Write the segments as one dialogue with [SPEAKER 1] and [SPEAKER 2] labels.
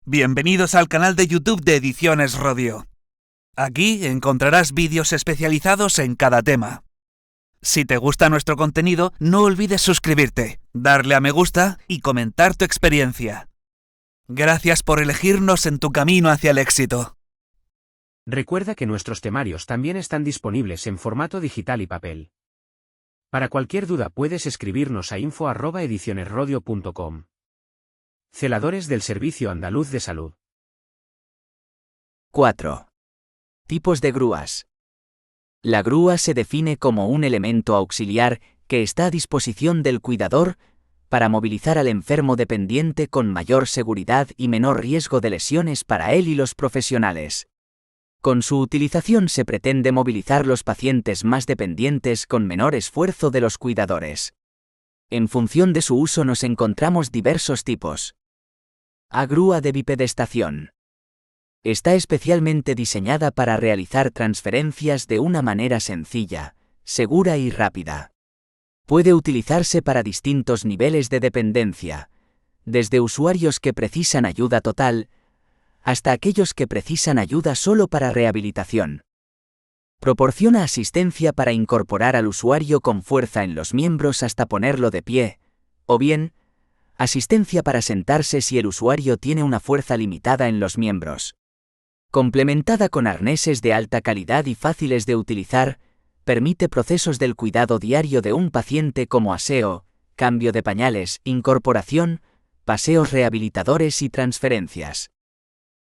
[SPEAKER 1] Bienvenidos al canal de YouTube de Ediciones Rodio. Aquí encontrarás vídeos especializados en cada tema. Si te gusta nuestro contenido, no olvides suscribirte, darle a me gusta y comentar tu experiencia. Gracias por elegirnos en tu camino hacia el éxito.
[SPEAKER 2] Recuerda que nuestros temarios también están disponibles en formato digital y papel. Para cualquier duda puedes escribirnos a info@edicionesrodio.com. Celadores del Servicio Andaluz de Salud.
[SPEAKER 3] 4. Tipos de grúas. La grúa se define como un elemento auxiliar que está a disposición del cuidador para movilizar al enfermo dependiente con mayor seguridad y menor riesgo de lesiones para él y los profesionales. Con su utilización se pretende movilizar los pacientes más dependientes con menor esfuerzo de los cuidadores. En función de su uso nos encontramos diversos tipos. A grúa de bipedestación. Está especialmente diseñada para realizar transferencias de una manera sencilla, segura y rápida. Puede utilizarse para distintos niveles de dependencia, desde usuarios que precisan ayuda total, hasta aquellos que precisan ayuda solo para rehabilitación. Proporciona asistencia para incorporar al usuario con fuerza en los miembros hasta ponerlo de pie, o bien, asistencia para sentarse si el usuario tiene una fuerza limitada en los miembros. Complementada con arneses de alta calidad y fáciles de utilizar, permite procesos del cuidado diario de un paciente como aseo, cambio de pañales, incorporación, paseos rehabilitadores y transferencias.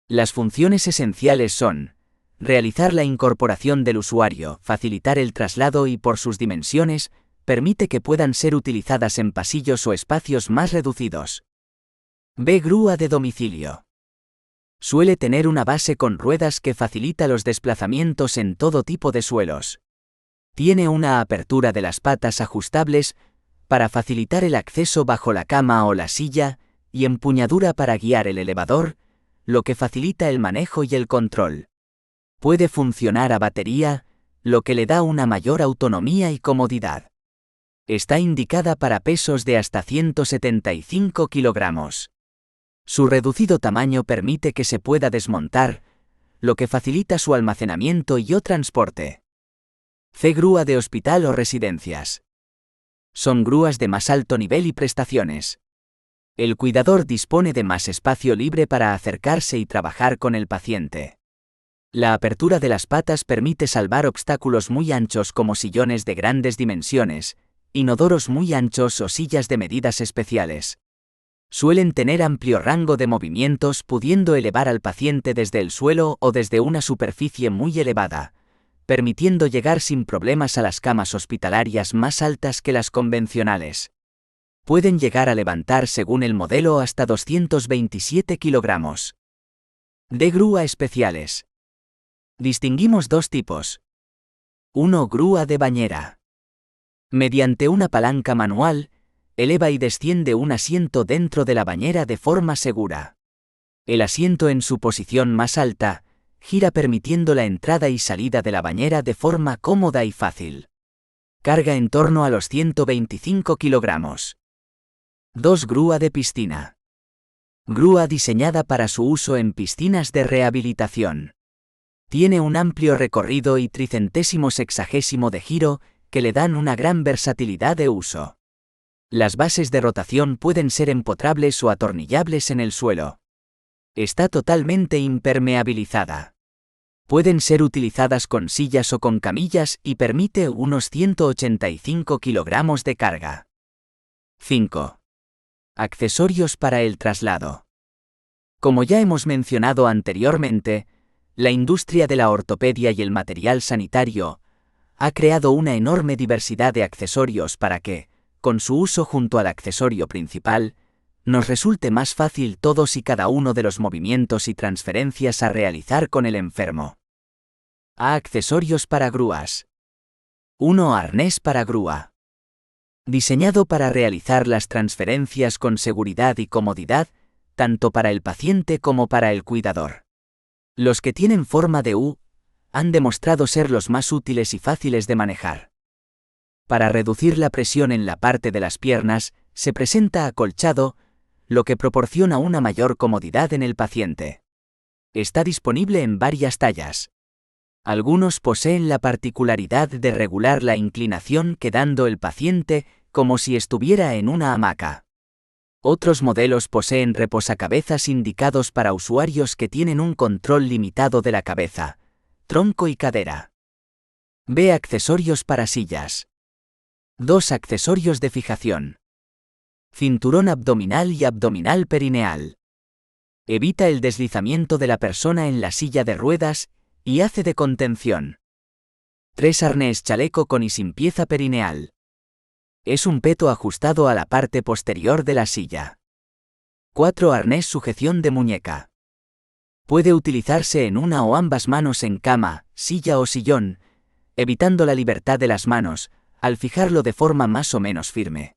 [SPEAKER 3] Las funciones esenciales son: realizar la incorporación del usuario, facilitar el traslado y por sus dimensiones, permite que puedan ser utilizadas en pasillos o espacios más reducidos. B. Grúa de domicilio. Suele tener una base con ruedas que facilita los desplazamientos en todo tipo de suelos. Tiene una apertura de las patas ajustables para facilitar el acceso bajo la cama o la silla y empuñadura para guiar el elevador, lo que facilita el manejo y el control. Puede funcionar a batería, lo que le da una mayor autonomía y comodidad. Está indicada para pesos de hasta 175 kilogramos. Su reducido tamaño permite que se pueda desmontar, lo que facilita su almacenamiento y o transporte. C. Grúa de hospital o residencias. Son grúas de más alto nivel y prestaciones. El cuidador dispone de más espacio libre para acercarse y trabajar con el paciente. La apertura de las patas permite salvar obstáculos muy anchos como sillones de grandes dimensiones, inodoros muy anchos o sillas de medidas especiales. Suelen tener amplio rango de movimientos, pudiendo elevar al paciente desde el suelo o desde una superficie muy elevada, permitiendo llegar sin problemas a las camas hospitalarias más altas que las convencionales. Pueden llegar a levantar según el modelo hasta 227 kilogramos. D. Grúa especiales. Distinguimos dos tipos. 1. Grúa de bañera. Mediante una palanca manual, eleva y desciende un asiento dentro de la bañera de forma segura. El asiento en su posición más alta gira permitiendo la entrada y salida de la bañera de forma cómoda y fácil. Carga en torno a los 125 kilogramos. 2. Grúa de piscina. Grúa diseñada para su uso en piscinas de rehabilitación. Tiene un amplio recorrido y 360° de giro que le dan una gran versatilidad de uso. Las bases de rotación pueden ser empotrables o atornillables en el suelo. Está totalmente impermeabilizada. Pueden ser utilizadas con sillas o con camillas y permite unos 185 kilogramos de carga. 5. Accesorios para el traslado. Como ya hemos mencionado anteriormente, la industria de la ortopedia y el material sanitario ha creado una enorme diversidad de accesorios para que, con su uso junto al accesorio principal, nos resulte más fácil todos y cada uno de los movimientos y transferencias a realizar con el enfermo. A. Accesorios para grúas. 1. Arnés para grúa. Diseñado para realizar las transferencias con seguridad y comodidad, tanto para el paciente como para el cuidador. Los que tienen forma de U han demostrado ser los más útiles y fáciles de manejar. Para reducir la presión en la parte de las piernas, se presenta acolchado, lo que proporciona una mayor comodidad en el paciente. Está disponible en varias tallas. Algunos poseen la particularidad de regular la inclinación quedando el paciente como si estuviera en una hamaca. Otros modelos poseen reposacabezas indicados para usuarios que tienen un control limitado de la cabeza, tronco y cadera. Ve accesorios para sillas. 2 accesorios de fijación. Cinturón abdominal y abdominal perineal. Evita el deslizamiento de la persona en la silla de ruedas y hace de contención. 3 arnés chaleco con y sin pieza perineal. Es un peto ajustado a la parte posterior de la silla. 4 arnés sujeción de muñeca. Puede utilizarse en una o ambas manos en cama, silla o sillón, evitando la libertad de las manos, al fijarlo de forma más o menos firme.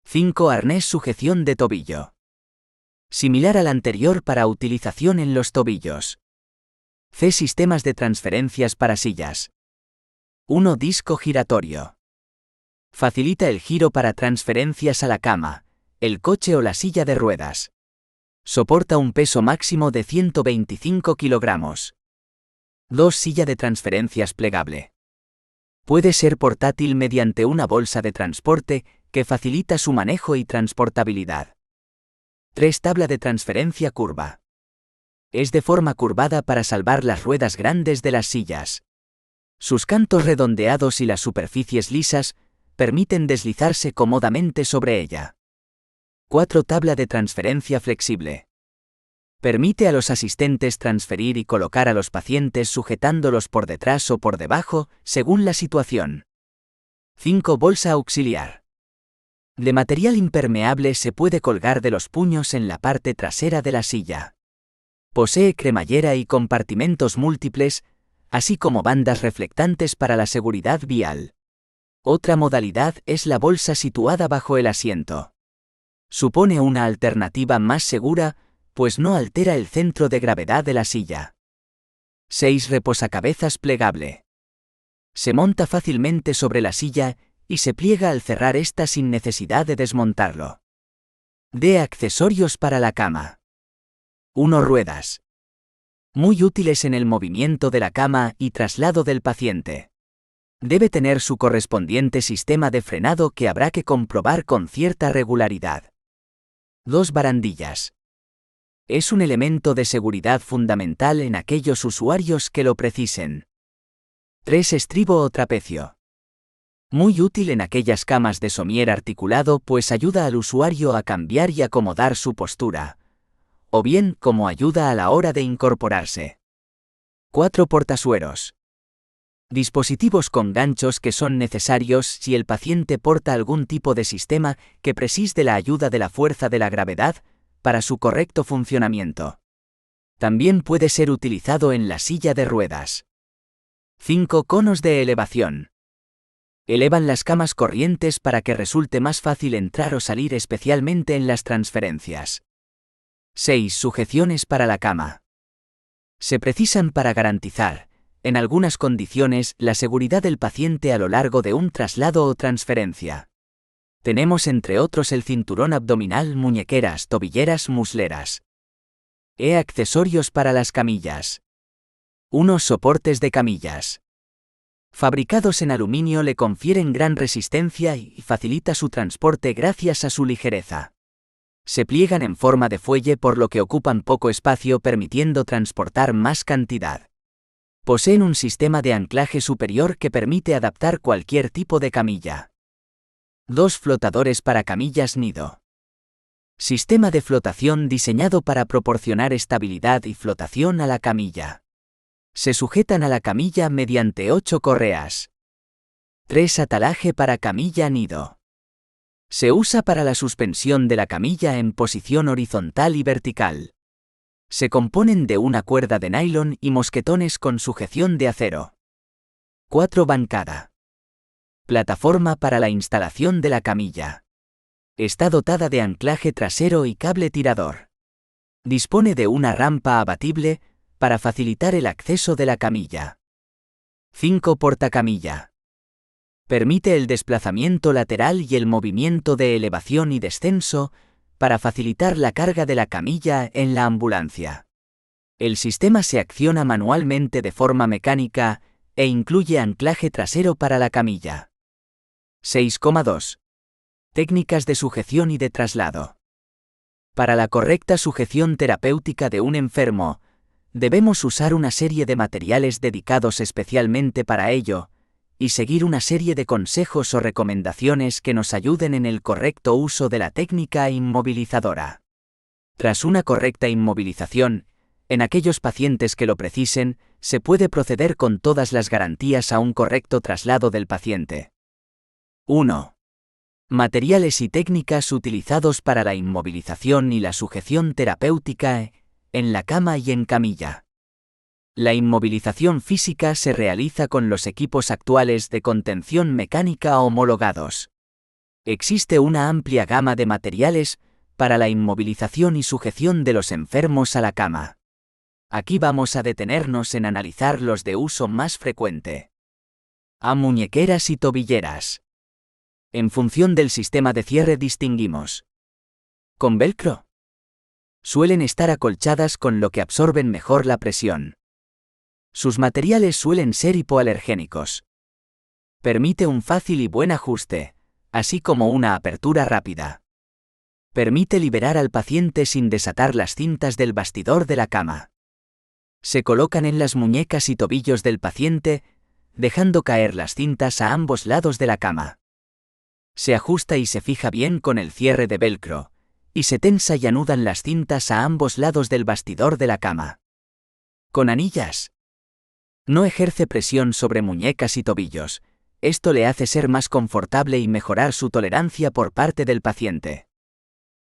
[SPEAKER 3] 5 arnés sujeción de tobillo. Similar al anterior para utilización en los tobillos. C sistemas de transferencias para sillas. 1 disco giratorio. Facilita el giro para transferencias a la cama, el coche o la silla de ruedas. Soporta un peso máximo de 125 kilogramos. 2 silla de transferencias plegable. Puede ser portátil mediante una bolsa de transporte que facilita su manejo y transportabilidad. 3 tabla de transferencia curva. Es de forma curvada para salvar las ruedas grandes de las sillas. Sus cantos redondeados y las superficies lisas permiten deslizarse cómodamente sobre ella. 4 tabla de transferencia flexible. Permite a los asistentes transferir y colocar a los pacientes sujetándolos por detrás o por debajo, según la situación. 5 bolsa auxiliar. De material impermeable se puede colgar de los puños en la parte trasera de la silla. Posee cremallera y compartimentos múltiples, así como bandas reflectantes para la seguridad vial. Otra modalidad es la bolsa situada bajo el asiento. Supone una alternativa más segura, pues no altera el centro de gravedad de la silla. 6 reposacabezas plegable. Se monta fácilmente sobre la silla y se pliega al cerrar esta sin necesidad de desmontarlo. D accesorios para la cama. 1 ruedas. Muy útiles en el movimiento de la cama y traslado del paciente. Debe tener su correspondiente sistema de frenado que habrá que comprobar con cierta regularidad. 2 barandillas. Es un elemento de seguridad fundamental en aquellos usuarios que lo precisen. 3 estribo o trapecio. Muy útil en aquellas camas de somier articulado pues ayuda al usuario a cambiar y acomodar su postura, o bien como ayuda a la hora de incorporarse. 4 portasueros. Dispositivos con ganchos que son necesarios si el paciente porta algún tipo de sistema que precise la ayuda de la fuerza de la gravedad para su correcto funcionamiento. También puede ser utilizado en la silla de ruedas. 5 conos de elevación. Elevan las camas corrientes para que resulte más fácil entrar o salir, especialmente en las transferencias. 6 sujeciones para la cama. Se precisan para garantizar, en algunas condiciones, la seguridad del paciente a lo largo de un traslado o transferencia. Tenemos entre otros el cinturón abdominal, muñequeras, tobilleras, musleras. E accesorios para las camillas. 1 soportes de camillas. Fabricados en aluminio le confieren gran resistencia y facilita su transporte gracias a su ligereza. Se pliegan en forma de fuelle por lo que ocupan poco espacio permitiendo transportar más cantidad. Poseen un sistema de anclaje superior que permite adaptar cualquier tipo de camilla. 2 flotadores para camillas nido. Sistema de flotación diseñado para proporcionar estabilidad y flotación a la camilla. Se sujetan a la camilla mediante 8 correas. 3 atalaje para camilla nido. Se usa para la suspensión de la camilla en posición horizontal y vertical. Se componen de una cuerda de nylon y mosquetones con sujeción de acero. 4 bancada. Plataforma para la instalación de la camilla. Está dotada de anclaje trasero y cable tirador. Dispone de una rampa abatible para facilitar el acceso de la camilla. 5 portacamilla. Permite el desplazamiento lateral y el movimiento de elevación y descenso, para facilitar la carga de la camilla en la ambulancia. El sistema se acciona manualmente de forma mecánica e incluye anclaje trasero para la camilla. 6,2. Técnicas de sujeción y de traslado. Para la correcta sujeción terapéutica de un enfermo, debemos usar una serie de materiales dedicados especialmente para ello, y seguir una serie de consejos o recomendaciones que nos ayuden en el correcto uso de la técnica inmovilizadora. Tras una correcta inmovilización, en aquellos pacientes que lo precisen, se puede proceder con todas las garantías a un correcto traslado del paciente. 1. Materiales y técnicas utilizados para la inmovilización y la sujeción terapéutica en la cama y en camilla. La inmovilización física se realiza con los equipos actuales de contención mecánica homologados. Existe una amplia gama de materiales para la inmovilización y sujeción de los enfermos a la cama. Aquí vamos a detenernos en analizar los de uso más frecuente. A muñequeras y tobilleras. En función del sistema de cierre distinguimos. Con velcro. Suelen estar acolchadas con lo que absorben mejor la presión. Sus materiales suelen ser hipoalergénicos. Permite un fácil y buen ajuste, así como una apertura rápida. Permite liberar al paciente sin desatar las cintas del bastidor de la cama. Se colocan en las muñecas y tobillos del paciente, dejando caer las cintas a ambos lados de la cama. Se ajusta y se fija bien con el cierre de velcro, y se tensa y anudan las cintas a ambos lados del bastidor de la cama. Con anillas. No ejerce presión sobre muñecas y tobillos, esto le hace ser más confortable y mejorar su tolerancia por parte del paciente.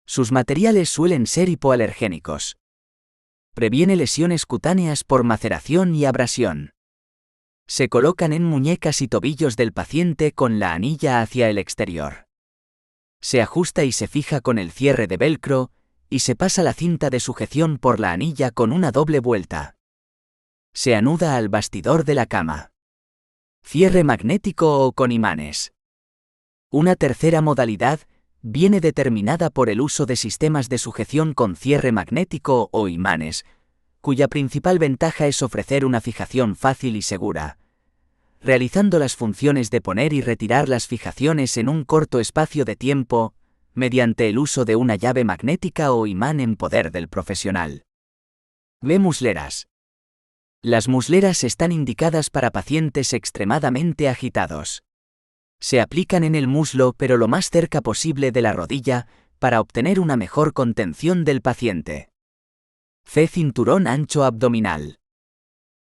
[SPEAKER 3] Sus materiales suelen ser hipoalergénicos. Previene lesiones cutáneas por maceración y abrasión. Se colocan en muñecas y tobillos del paciente con la anilla hacia el exterior. Se ajusta y se fija con el cierre de velcro, y se pasa la cinta de sujeción por la anilla con una doble vuelta. Se anuda al bastidor de la cama. Cierre magnético o con imanes. Una tercera modalidad viene determinada por el uso de sistemas de sujeción con cierre magnético o imanes, cuya principal ventaja es ofrecer una fijación fácil y segura, realizando las funciones de poner y retirar las fijaciones en un corto espacio de tiempo, mediante el uso de una llave magnética o imán en poder del profesional. B. Musleras. Las musleras están indicadas para pacientes extremadamente agitados. Se aplican en el muslo pero lo más cerca posible de la rodilla para obtener una mejor contención del paciente. C. Cinturón ancho abdominal.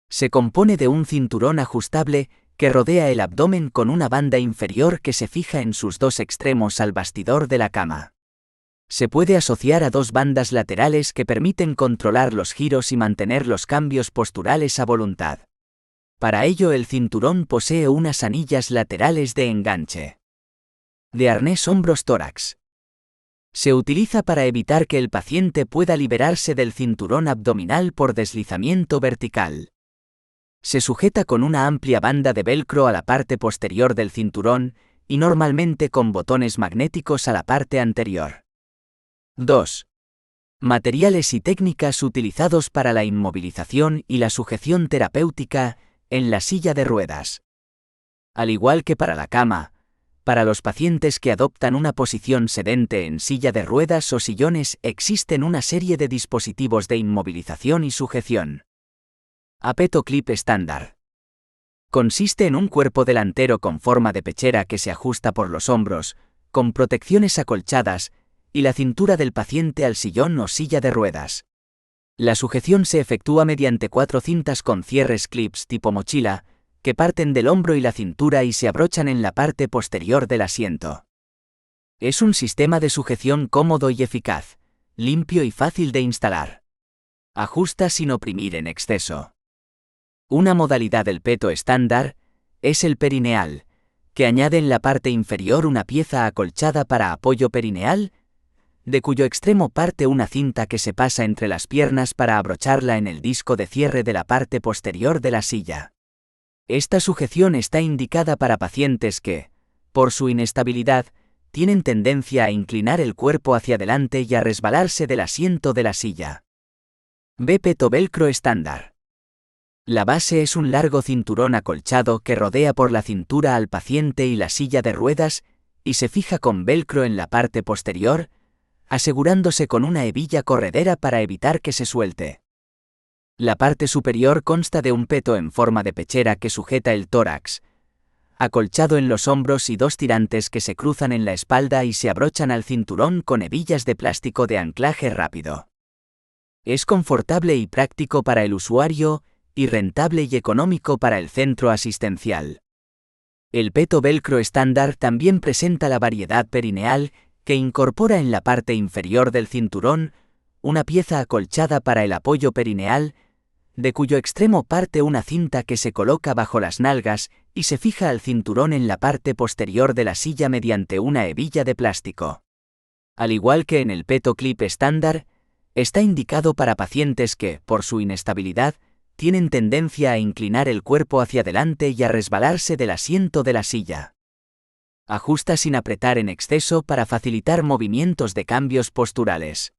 [SPEAKER 3] Se compone de un cinturón ajustable que rodea el abdomen con una banda inferior que se fija en sus dos extremos al bastidor de la cama. Se puede asociar a dos bandas laterales que permiten controlar los giros y mantener los cambios posturales a voluntad. Para ello el cinturón posee unas anillas laterales de enganche. De arnés hombros-tórax. Se utiliza para evitar que el paciente pueda liberarse del cinturón abdominal por deslizamiento vertical. Se sujeta con una amplia banda de velcro a la parte posterior del cinturón y normalmente con botones magnéticos a la parte anterior. 2. Materiales y técnicas utilizados para la inmovilización y la sujeción terapéutica en la silla de ruedas. Al igual que para la cama, para los pacientes que adoptan una posición sedente en silla de ruedas o sillones existen una serie de dispositivos de inmovilización y sujeción. Apeto Clip estándar. Consiste en un cuerpo delantero con forma de pechera que se ajusta por los hombros, con protecciones acolchadas, y la cintura del paciente al sillón o silla de ruedas. La sujeción se efectúa mediante 4 cintas con cierres clips tipo mochila, que parten del hombro y la cintura y se abrochan en la parte posterior del asiento. Es un sistema de sujeción cómodo y eficaz, limpio y fácil de instalar. Ajusta sin oprimir en exceso. Una modalidad del peto estándar es el perineal, que añade en la parte inferior una pieza acolchada para apoyo perineal, de cuyo extremo parte una cinta que se pasa entre las piernas para abrocharla en el disco de cierre de la parte posterior de la silla. Esta sujeción está indicada para pacientes que, por su inestabilidad, tienen tendencia a inclinar el cuerpo hacia adelante y a resbalarse del asiento de la silla. Peto velcro estándar. La base es un largo cinturón acolchado que rodea por la cintura al paciente y la silla de ruedas y se fija con velcro en la parte posterior, asegurándose con una hebilla corredera para evitar que se suelte. La parte superior consta de un peto en forma de pechera que sujeta el tórax, acolchado en los hombros y dos tirantes que se cruzan en la espalda y se abrochan al cinturón con hebillas de plástico de anclaje rápido. Es confortable y práctico para el usuario, y rentable y económico para el centro asistencial. El peto velcro estándar también presenta la variedad perineal, que incorpora en la parte inferior del cinturón una pieza acolchada para el apoyo perineal, de cuyo extremo parte una cinta que se coloca bajo las nalgas y se fija al cinturón en la parte posterior de la silla mediante una hebilla de plástico. Al igual que en el peto clip estándar, está indicado para pacientes que, por su inestabilidad, tienen tendencia a inclinar el cuerpo hacia adelante y a resbalarse del asiento de la silla. Ajusta sin apretar en exceso para facilitar movimientos de cambios posturales.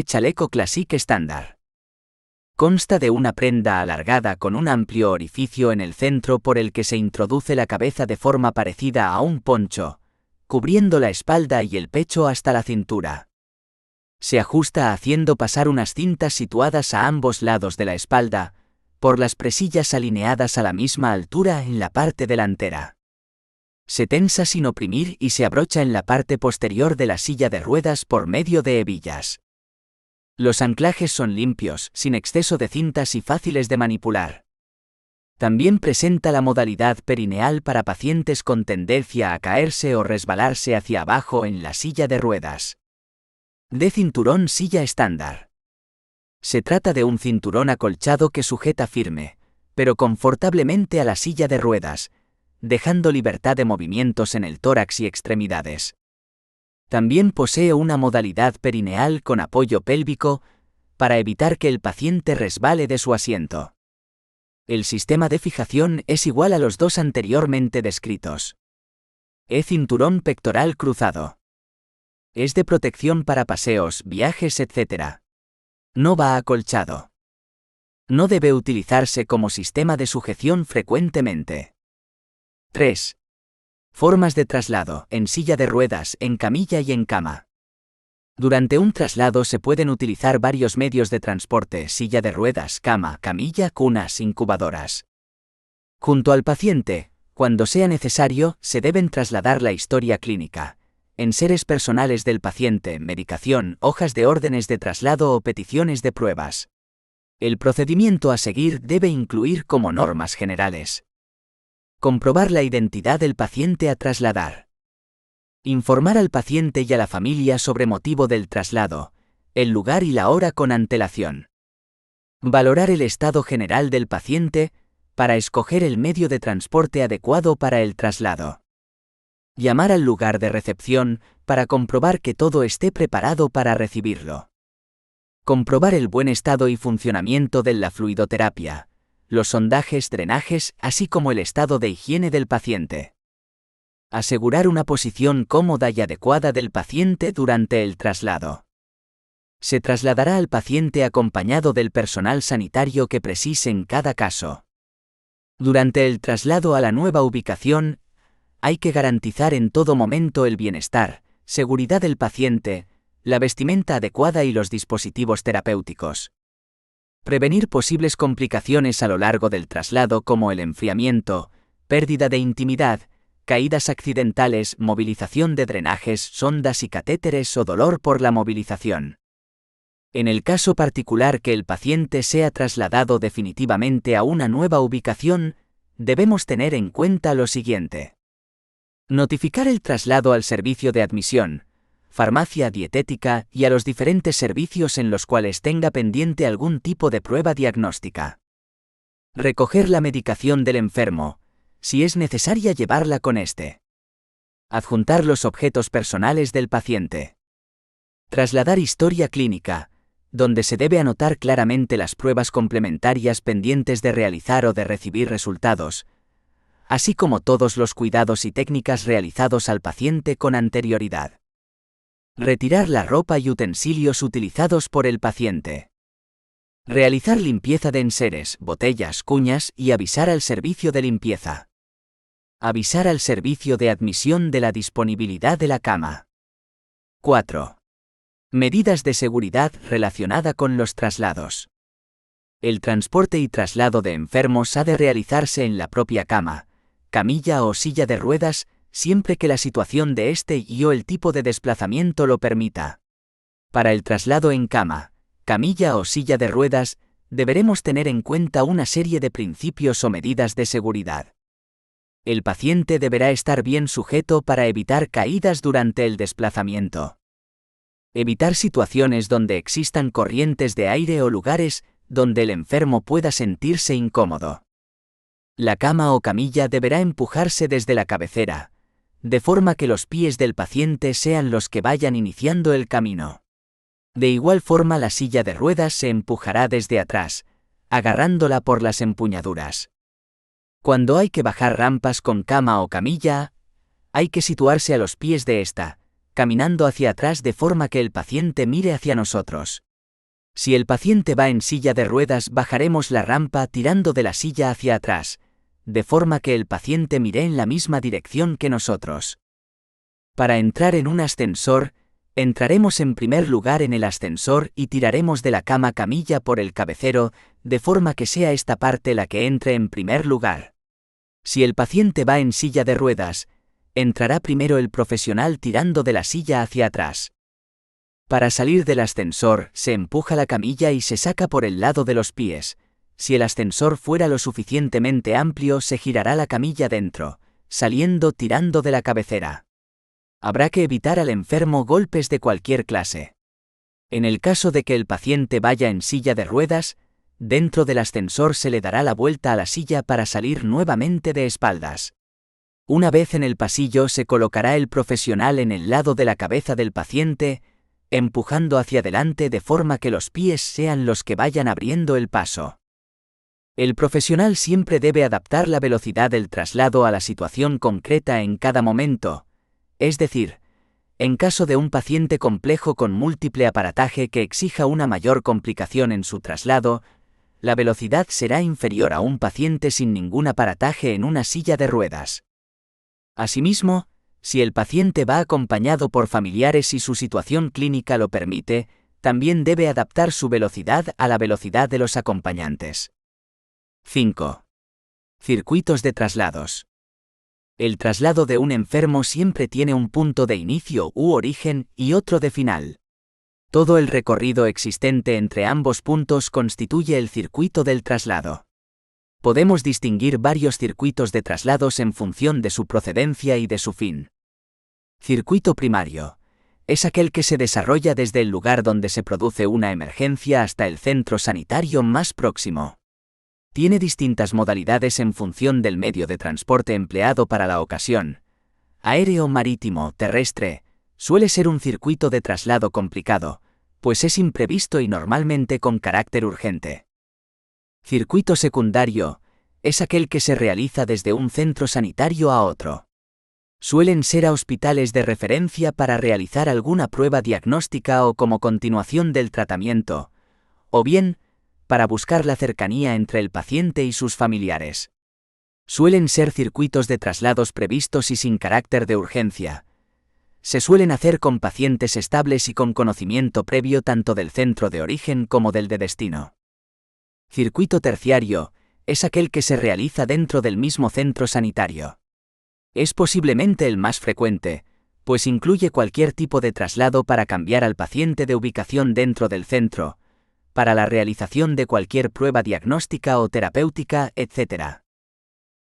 [SPEAKER 3] Chaleco Classic estándar. Consta de una prenda alargada con un amplio orificio en el centro por el que se introduce la cabeza de forma parecida a un poncho, cubriendo la espalda y el pecho hasta la cintura. Se ajusta haciendo pasar unas cintas situadas a ambos lados de la espalda, por las presillas alineadas a la misma altura en la parte delantera. Se tensa sin oprimir y se abrocha en la parte posterior de la silla de ruedas por medio de hebillas. Los anclajes son limpios, sin exceso de cintas y fáciles de manipular. También presenta la modalidad perineal para pacientes con tendencia a caerse o resbalarse hacia abajo en la silla de ruedas. Cinturón silla estándar. Se trata de un cinturón acolchado que sujeta firme, pero confortablemente a la silla de ruedas, dejando libertad de movimientos en el tórax y extremidades. También posee una modalidad perineal con apoyo pélvico, para evitar que el paciente resbale de su asiento. El sistema de fijación es igual a los dos anteriormente descritos. Cinturón pectoral cruzado. Es de protección para paseos, viajes, etc. No va acolchado. No debe utilizarse como sistema de sujeción frecuentemente. 3. Formas de traslado, en silla de ruedas, en camilla y en cama. Durante un traslado se pueden utilizar varios medios de transporte: silla de ruedas, cama, camilla, cunas, incubadoras. Junto al paciente, cuando sea necesario, se deben trasladar la historia clínica, enseres personales del paciente, medicación, hojas de órdenes de traslado o peticiones de pruebas. El procedimiento a seguir debe incluir como normas generales: comprobar la identidad del paciente a trasladar. Informar al paciente y a la familia sobre motivo del traslado, el lugar y la hora con antelación. Valorar el estado general del paciente, para escoger el medio de transporte adecuado para el traslado. Llamar al lugar de recepción, para comprobar que todo esté preparado para recibirlo. Comprobar el buen estado y funcionamiento de la fluidoterapia, los sondajes, drenajes, así como el estado de higiene del paciente. Asegurar una posición cómoda y adecuada del paciente durante el traslado. Se trasladará al paciente acompañado del personal sanitario que precise en cada caso. Durante el traslado a la nueva ubicación, hay que garantizar en todo momento el bienestar, seguridad del paciente, la vestimenta adecuada y los dispositivos terapéuticos. Prevenir posibles complicaciones a lo largo del traslado como el enfriamiento, pérdida de intimidad, caídas accidentales, movilización de drenajes, sondas y catéteres o dolor por la movilización. En el caso particular que el paciente sea trasladado definitivamente a una nueva ubicación, debemos tener en cuenta lo siguiente. Notificar el traslado al servicio de admisión, farmacia dietética y a los diferentes servicios en los cuales tenga pendiente algún tipo de prueba diagnóstica. Recoger la medicación del enfermo, si es necesaria llevarla con este. Adjuntar los objetos personales del paciente. Trasladar historia clínica, donde se debe anotar claramente las pruebas complementarias pendientes de realizar o de recibir resultados, así como todos los cuidados y técnicas realizados al paciente con anterioridad. Retirar la ropa y utensilios utilizados por el paciente. Realizar limpieza de enseres, botellas, cuñas y avisar al servicio de limpieza. Avisar al servicio de admisión de la disponibilidad de la cama. 4. Medidas de seguridad relacionada con los traslados. El transporte y traslado de enfermos ha de realizarse en la propia cama, camilla o silla de ruedas, siempre que la situación de este y o el tipo de desplazamiento lo permita. Para el traslado en cama, camilla o silla de ruedas, deberemos tener en cuenta una serie de principios o medidas de seguridad. El paciente deberá estar bien sujeto para evitar caídas durante el desplazamiento. Evitar situaciones donde existan corrientes de aire o lugares donde el enfermo pueda sentirse incómodo. La cama o camilla deberá empujarse desde la cabecera, de forma que los pies del paciente sean los que vayan iniciando el camino. De igual forma la silla de ruedas se empujará desde atrás, agarrándola por las empuñaduras. Cuando hay que bajar rampas con cama o camilla, hay que situarse a los pies de esta, caminando hacia atrás de forma que el paciente mire hacia nosotros. Si el paciente va en silla de ruedas, bajaremos la rampa tirando de la silla hacia atrás, de forma que el paciente mire en la misma dirección que nosotros. Para entrar en un ascensor, entraremos en primer lugar en el ascensor y tiraremos de la cama camilla por el cabecero, de forma que sea esta parte la que entre en primer lugar. Si el paciente va en silla de ruedas, entrará primero el profesional tirando de la silla hacia atrás. Para salir del ascensor, se empuja la camilla y se saca por el lado de los pies. Si el ascensor fuera lo suficientemente amplio, se girará la camilla dentro, saliendo tirando de la cabecera. Habrá que evitar al enfermo golpes de cualquier clase. En el caso de que el paciente vaya en silla de ruedas, dentro del ascensor se le dará la vuelta a la silla para salir nuevamente de espaldas. Una vez en el pasillo se colocará el profesional en el lado de la cabeza del paciente, empujando hacia adelante de forma que los pies sean los que vayan abriendo el paso. El profesional siempre debe adaptar la velocidad del traslado a la situación concreta en cada momento, es decir, en caso de un paciente complejo con múltiple aparataje que exija una mayor complicación en su traslado, la velocidad será inferior a un paciente sin ningún aparataje en una silla de ruedas. Asimismo, si el paciente va acompañado por familiares y su situación clínica lo permite, también debe adaptar su velocidad a la velocidad de los acompañantes. 5. Circuitos de traslados. El traslado de un enfermo siempre tiene un punto de inicio u origen y otro de final. Todo el recorrido existente entre ambos puntos constituye el circuito del traslado. Podemos distinguir varios circuitos de traslados en función de su procedencia y de su fin. Circuito primario. Es aquel que se desarrolla desde el lugar donde se produce una emergencia hasta el centro sanitario más próximo. Tiene distintas modalidades en función del medio de transporte empleado para la ocasión. Aéreo, marítimo, terrestre. Suele ser un circuito de traslado complicado, pues es imprevisto y normalmente con carácter urgente. Circuito secundario. Es aquel que se realiza desde un centro sanitario a otro. Suelen ser a hospitales de referencia para realizar alguna prueba diagnóstica o como continuación del tratamiento, o bien, para buscar la cercanía entre el paciente y sus familiares. Suelen ser circuitos de traslados previstos y sin carácter de urgencia. Se suelen hacer con pacientes estables y con conocimiento previo tanto del centro de origen como del de destino. Circuito terciario. Es aquel que se realiza dentro del mismo centro sanitario. Es posiblemente el más frecuente, pues incluye cualquier tipo de traslado para cambiar al paciente de ubicación dentro del centro, para la realización de cualquier prueba diagnóstica o terapéutica, etc.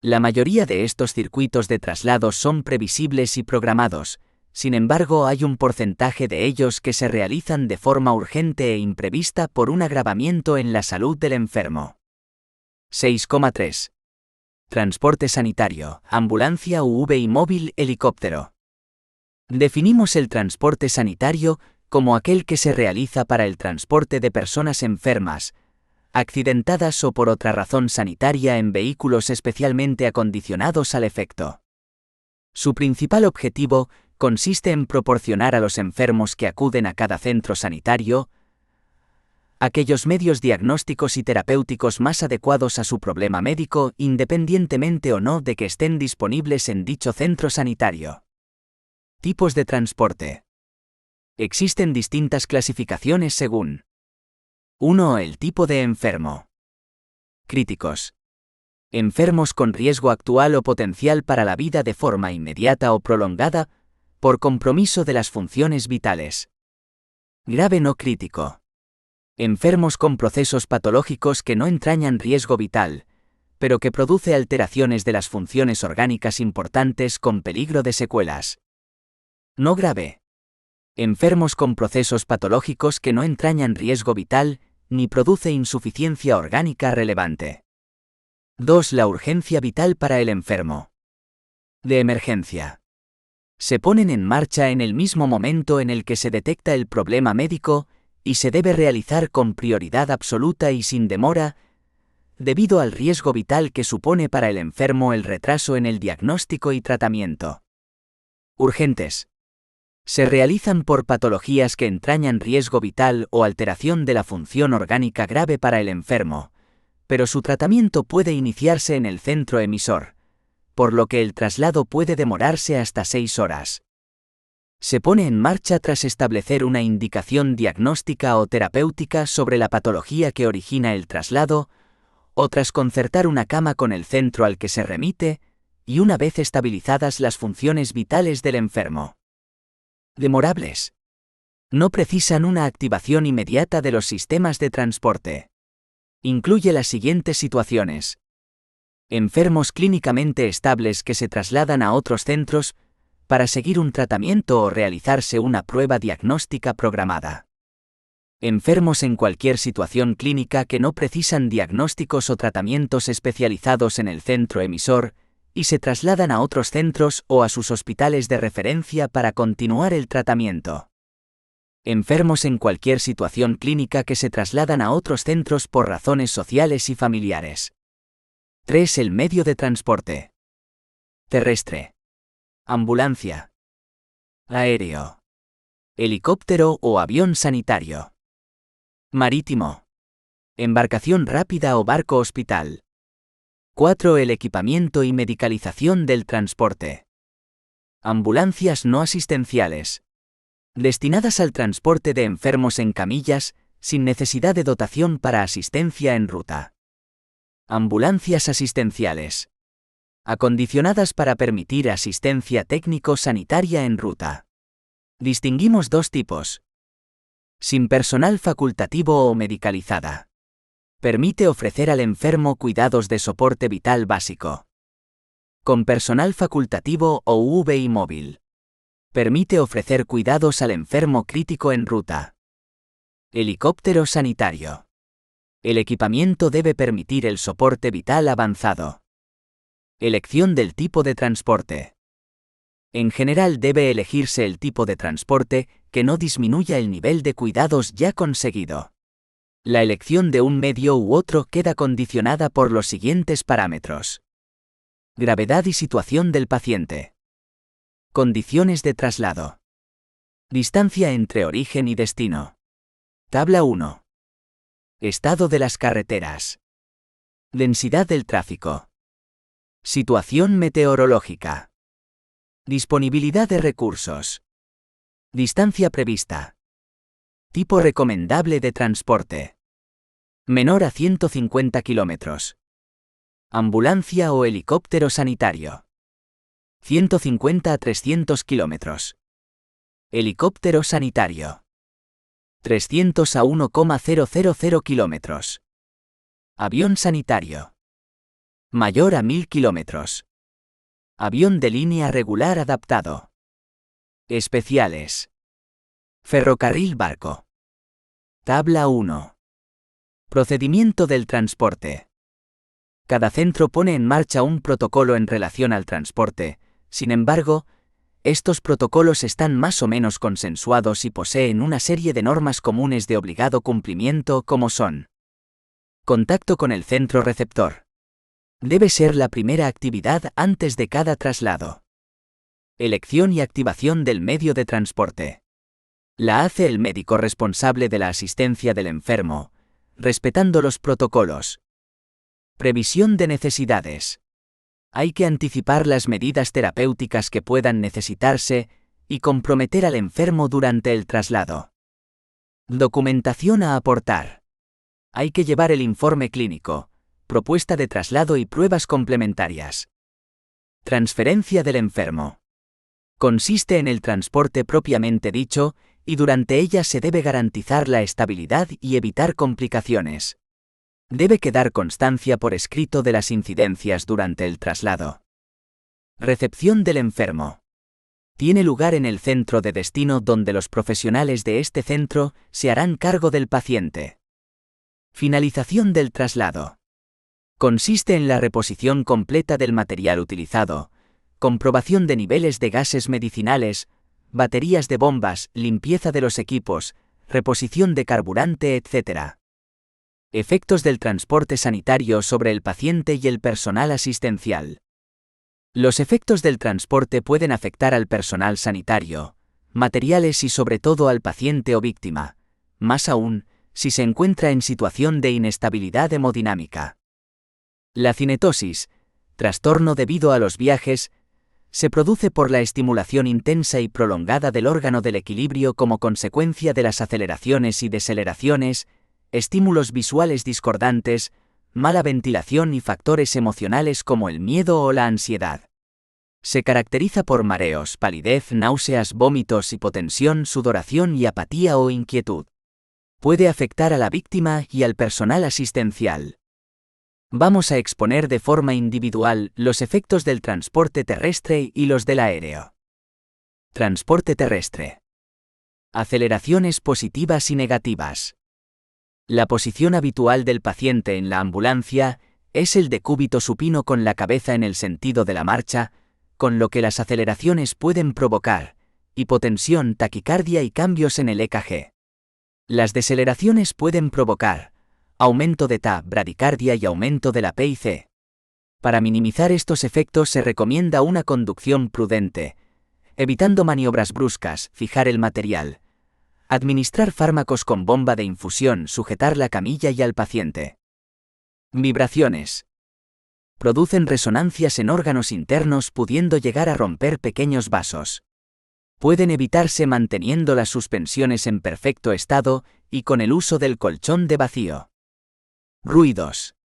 [SPEAKER 3] La mayoría de estos circuitos de traslados son previsibles y programados, sin embargo hay un porcentaje de ellos que se realizan de forma urgente e imprevista por un agravamiento en la salud del enfermo. 6,3. Transporte sanitario, ambulancia UV móvil, helicóptero. Definimos el transporte sanitario como aquel que se realiza para el transporte de personas enfermas, accidentadas o por otra razón sanitaria en vehículos especialmente acondicionados al efecto. Su principal objetivo consiste en proporcionar a los enfermos que acuden a cada centro sanitario aquellos medios diagnósticos y terapéuticos más adecuados a su problema médico, independientemente o no de que estén disponibles en dicho centro sanitario. Tipos de transporte. Existen distintas clasificaciones según 1. El tipo de enfermo. Críticos. Enfermos con riesgo actual o potencial para la vida de forma inmediata o prolongada, por compromiso de las funciones vitales. Grave no crítico. Enfermos con procesos patológicos que no entrañan riesgo vital, pero que produce alteraciones de las funciones orgánicas importantes con peligro de secuelas. No grave. Enfermos con procesos patológicos que no entrañan riesgo vital, ni produce insuficiencia orgánica relevante. 2. La urgencia vital para el enfermo. De emergencia. Se ponen en marcha en el mismo momento en el que se detecta el problema médico, y se debe realizar con prioridad absoluta y sin demora, debido al riesgo vital que supone para el enfermo el retraso en el diagnóstico y tratamiento. Urgentes. Se realizan por patologías que entrañan riesgo vital o alteración de la función orgánica grave para el enfermo, pero su tratamiento puede iniciarse en el centro emisor, por lo que el traslado puede demorarse hasta 6 horas. Se pone en marcha tras establecer una indicación diagnóstica o terapéutica sobre la patología que origina el traslado, o tras concertar una cama con el centro al que se remite, y una vez estabilizadas las funciones vitales del enfermo. Demorables. No precisan una activación inmediata de los sistemas de transporte. Incluye las siguientes situaciones. Enfermos clínicamente estables que se trasladan a otros centros para seguir un tratamiento o realizarse una prueba diagnóstica programada. Enfermos en cualquier situación clínica que no precisan diagnósticos o tratamientos especializados en el centro emisor, y se trasladan a otros centros o a sus hospitales de referencia para continuar el tratamiento. Enfermos en cualquier situación clínica que se trasladan a otros centros por razones sociales y familiares. 3. El medio de transporte. Terrestre. Ambulancia. Aéreo. Helicóptero o avión sanitario. Marítimo. Embarcación rápida o barco hospital. 4. El equipamiento y medicalización del transporte. Ambulancias no asistenciales. Destinadas al transporte de enfermos en camillas, sin necesidad de dotación para asistencia en ruta. Ambulancias asistenciales. Acondicionadas para permitir asistencia técnico-sanitaria en ruta. Distinguimos dos tipos. Sin personal facultativo o medicalizada. Permite ofrecer al enfermo cuidados de soporte vital básico. Con personal facultativo o UVI móvil. Permite ofrecer cuidados al enfermo crítico en ruta. Helicóptero sanitario. El equipamiento debe permitir el soporte vital avanzado. Elección del tipo de transporte. En general debe elegirse el tipo de transporte que no disminuya el nivel de cuidados ya conseguido. La elección de un medio u otro queda condicionada por los siguientes parámetros. Gravedad y situación del paciente. Condiciones de traslado. Distancia entre origen y destino. Tabla 1. Estado de las carreteras. Densidad del tráfico. Situación meteorológica. Disponibilidad de recursos. Distancia prevista. Tipo recomendable de transporte. Menor a 150 kilómetros. Ambulancia o helicóptero sanitario. 150 a 300 kilómetros. Helicóptero sanitario. 300 a 1,000 kilómetros. Avión sanitario. Mayor a 1000 kilómetros. Avión de línea regular adaptado. Especiales. Ferrocarril barco. Tabla 1. Procedimiento del transporte. Cada centro pone en marcha un protocolo en relación al transporte, sin embargo, estos protocolos están más o menos consensuados y poseen una serie de normas comunes de obligado cumplimiento como son Contacto con el centro receptor. Debe ser la primera actividad antes de cada traslado. Elección y activación del medio de transporte. La hace el médico responsable de la asistencia del enfermo, respetando los protocolos. Previsión de necesidades. Hay que anticipar las medidas terapéuticas que puedan necesitarse y comprometer al enfermo durante el traslado. Documentación a aportar. Hay que llevar el informe clínico, propuesta de traslado y pruebas complementarias. Transferencia del enfermo. Consiste en el transporte propiamente dicho, y durante ella se debe garantizar la estabilidad y evitar complicaciones. Debe quedar constancia por escrito de las incidencias durante el traslado. Recepción del enfermo. Tiene lugar en el centro de destino donde los profesionales de este centro se harán cargo del paciente. Finalización del traslado. Consiste en la reposición completa del material utilizado, comprobación de niveles de gases medicinales, baterías de bombas, limpieza de los equipos, reposición de carburante, etc. Efectos del transporte sanitario sobre el paciente y el personal asistencial. Los efectos del transporte pueden afectar al personal sanitario, materiales y sobre todo al paciente o víctima, más aún, si se encuentra en situación de inestabilidad hemodinámica. La cinetosis, trastorno debido a los viajes, se produce por la estimulación intensa y prolongada del órgano del equilibrio como consecuencia de las aceleraciones y deceleraciones, estímulos visuales discordantes, mala ventilación y factores emocionales como el miedo o la ansiedad. Se caracteriza por mareos, palidez, náuseas, vómitos, hipotensión, sudoración y apatía o inquietud. Puede afectar a la víctima y al personal asistencial. Vamos a exponer de forma individual los efectos del transporte terrestre y los del aéreo. Transporte terrestre. Aceleraciones positivas y negativas. La posición habitual del paciente en la ambulancia es el decúbito supino con la cabeza en el sentido de la marcha, con lo que las aceleraciones pueden provocar hipotensión, taquicardia y cambios en el EKG. Las deceleraciones pueden provocar aumento de TA, bradicardia y aumento de la PIC. Para minimizar estos efectos se recomienda una conducción prudente, evitando maniobras bruscas, fijar el material, administrar fármacos con bomba de infusión, sujetar la camilla y al paciente. Vibraciones. Producen resonancias en órganos internos pudiendo llegar a romper pequeños vasos. Pueden evitarse manteniendo las suspensiones en perfecto estado y con el uso del colchón de vacío. Ruidos.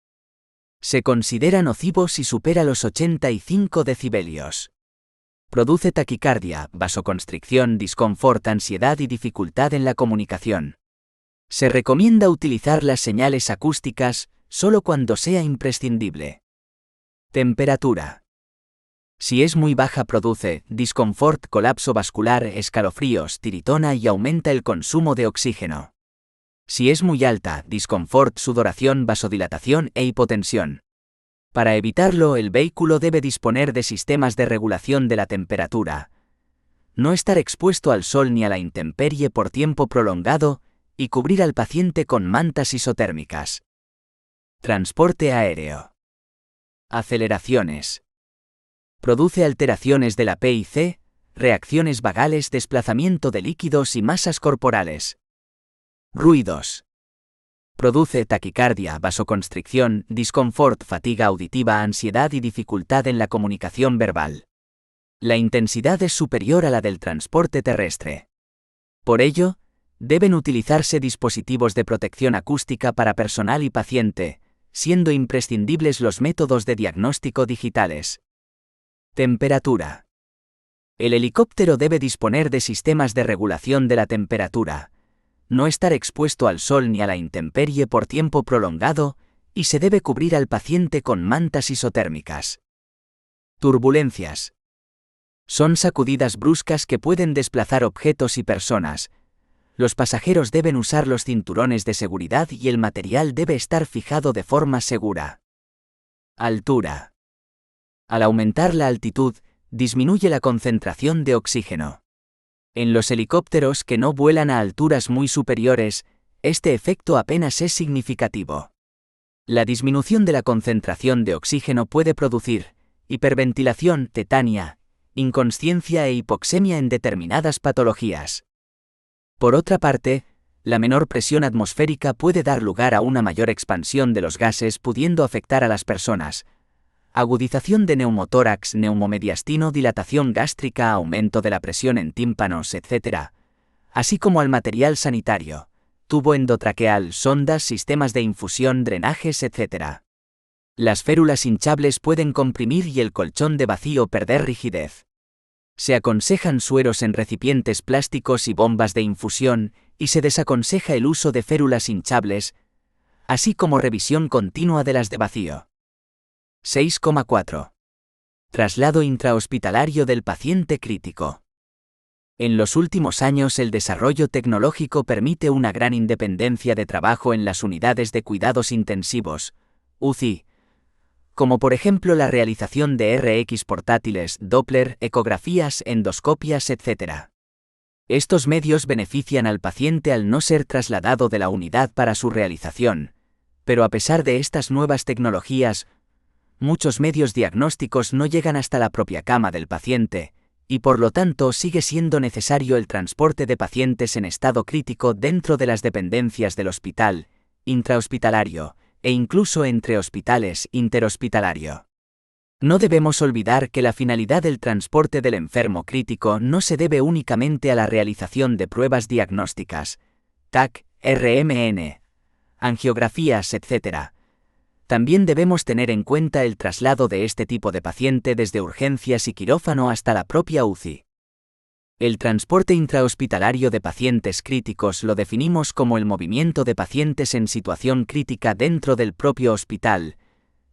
[SPEAKER 3] Se considera nocivo si supera los 85 decibelios. Produce taquicardia, vasoconstricción, disconfort, ansiedad y dificultad en la comunicación. Se recomienda utilizar las señales acústicas solo cuando sea imprescindible. Temperatura. Si es muy baja produce disconfort, colapso vascular, escalofríos, tiritona y aumenta el consumo de oxígeno. Si es muy alta, disconfort, sudoración, vasodilatación e hipotensión. Para evitarlo, el vehículo debe disponer de sistemas de regulación de la temperatura, no estar expuesto al sol ni a la intemperie por tiempo prolongado y cubrir al paciente con mantas isotérmicas. Transporte aéreo. Aceleraciones. Produce alteraciones de la PIC, reacciones vagales, desplazamiento de líquidos y masas corporales. Ruidos. Produce taquicardia, vasoconstricción, disconfort, fatiga auditiva, ansiedad y dificultad en la comunicación verbal. La intensidad es superior a la del transporte terrestre. Por ello, deben utilizarse dispositivos de protección acústica para personal y paciente, siendo imprescindibles los métodos de diagnóstico digitales. Temperatura. El helicóptero debe disponer de sistemas de regulación de la temperatura, no estar expuesto al sol ni a la intemperie por tiempo prolongado, y se debe cubrir al paciente con mantas isotérmicas. Turbulencias. Son sacudidas bruscas que pueden desplazar objetos y personas. Los pasajeros deben usar los cinturones de seguridad y el material debe estar fijado de forma segura. Altura. Al aumentar la altitud, disminuye la concentración de oxígeno. En los helicópteros que no vuelan a alturas muy superiores, este efecto apenas es significativo. La disminución de la concentración de oxígeno puede producir hiperventilación, tetania, inconsciencia e hipoxemia en determinadas patologías. Por otra parte, la menor presión atmosférica puede dar lugar a una mayor expansión de los gases, pudiendo afectar a las personas. Agudización de neumotórax, neumomediastino, dilatación gástrica, aumento de la presión en tímpanos, etc. Así como al material sanitario, tubo endotraqueal, sondas, sistemas de infusión, drenajes, etc. Las férulas hinchables pueden comprimir y el colchón de vacío perder rigidez. Se aconsejan sueros en recipientes plásticos y bombas de infusión, y se desaconseja el uso de férulas hinchables, así como revisión continua de las de vacío. 6,4. Traslado intrahospitalario del paciente crítico. En los últimos años el desarrollo tecnológico permite una gran independencia de trabajo en las unidades de cuidados intensivos, UCI, como por ejemplo la realización de RX portátiles, Doppler, ecografías, endoscopias, etc. Estos medios benefician al paciente al no ser trasladado de la unidad para su realización, pero a pesar de estas nuevas tecnologías, muchos medios diagnósticos no llegan hasta la propia cama del paciente, y por lo tanto sigue siendo necesario el transporte de pacientes en estado crítico dentro de las dependencias del hospital, intrahospitalario, e incluso entre hospitales, interhospitalario. No debemos olvidar que la finalidad del transporte del enfermo crítico no se debe únicamente a la realización de pruebas diagnósticas, TAC, RMN, angiografías, etc. También debemos tener en cuenta el traslado de este tipo de paciente desde urgencias y quirófano hasta la propia UCI. El transporte intrahospitalario de pacientes críticos lo definimos como el movimiento de pacientes en situación crítica dentro del propio hospital,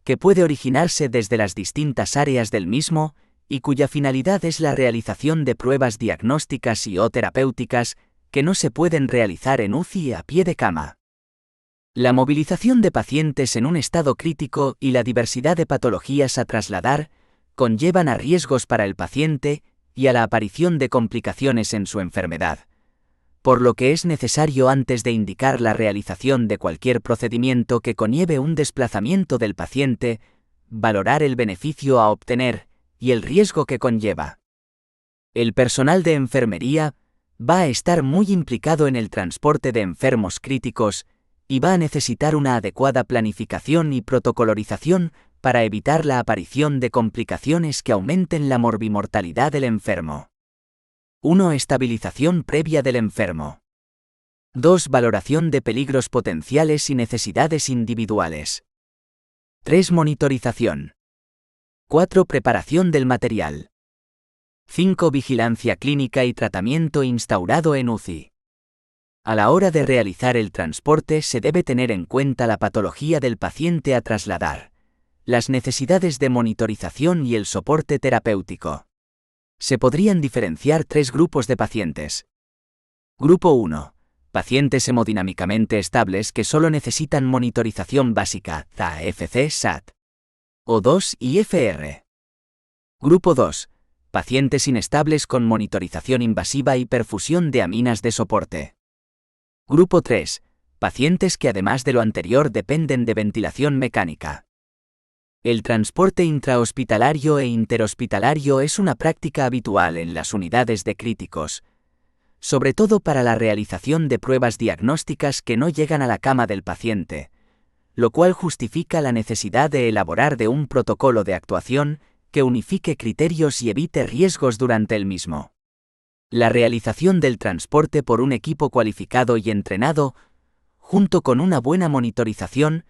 [SPEAKER 3] que puede originarse desde las distintas áreas del mismo y cuya finalidad es la realización de pruebas diagnósticas y o terapéuticas que no se pueden realizar en UCI a pie de cama. La movilización de pacientes en un estado crítico y la diversidad de patologías a trasladar conllevan a riesgos para el paciente y a la aparición de complicaciones en su enfermedad, por lo que es necesario antes de indicar la realización de cualquier procedimiento que conlleve un desplazamiento del paciente, valorar el beneficio a obtener y el riesgo que conlleva. El personal de enfermería va a estar muy implicado en el transporte de enfermos críticos y va a necesitar una adecuada planificación y protocolorización para evitar la aparición de complicaciones que aumenten la morbimortalidad del enfermo. 1. Estabilización previa del enfermo. 2. Valoración de peligros potenciales y necesidades individuales. 3. Monitorización. 4. Preparación del material. 5. Vigilancia clínica y tratamiento instaurado en UCI. A la hora de realizar el transporte se debe tener en cuenta la patología del paciente a trasladar, las necesidades de monitorización y el soporte terapéutico. Se podrían diferenciar 3 grupos de pacientes. Grupo 1. Pacientes hemodinámicamente estables que solo necesitan monitorización básica, TAFC-SAT. O2 y FR. Grupo 2. Pacientes inestables con monitorización invasiva y perfusión de aminas de soporte. Grupo 3. Pacientes que además de lo anterior dependen de ventilación mecánica. El transporte intrahospitalario e interhospitalario es una práctica habitual en las unidades de críticos, sobre todo para la realización de pruebas diagnósticas que no llegan a la cama del paciente, lo cual justifica la necesidad de elaborar de un protocolo de actuación que unifique criterios y evite riesgos durante el mismo. La realización del transporte por un equipo cualificado y entrenado, junto con una buena monitorización,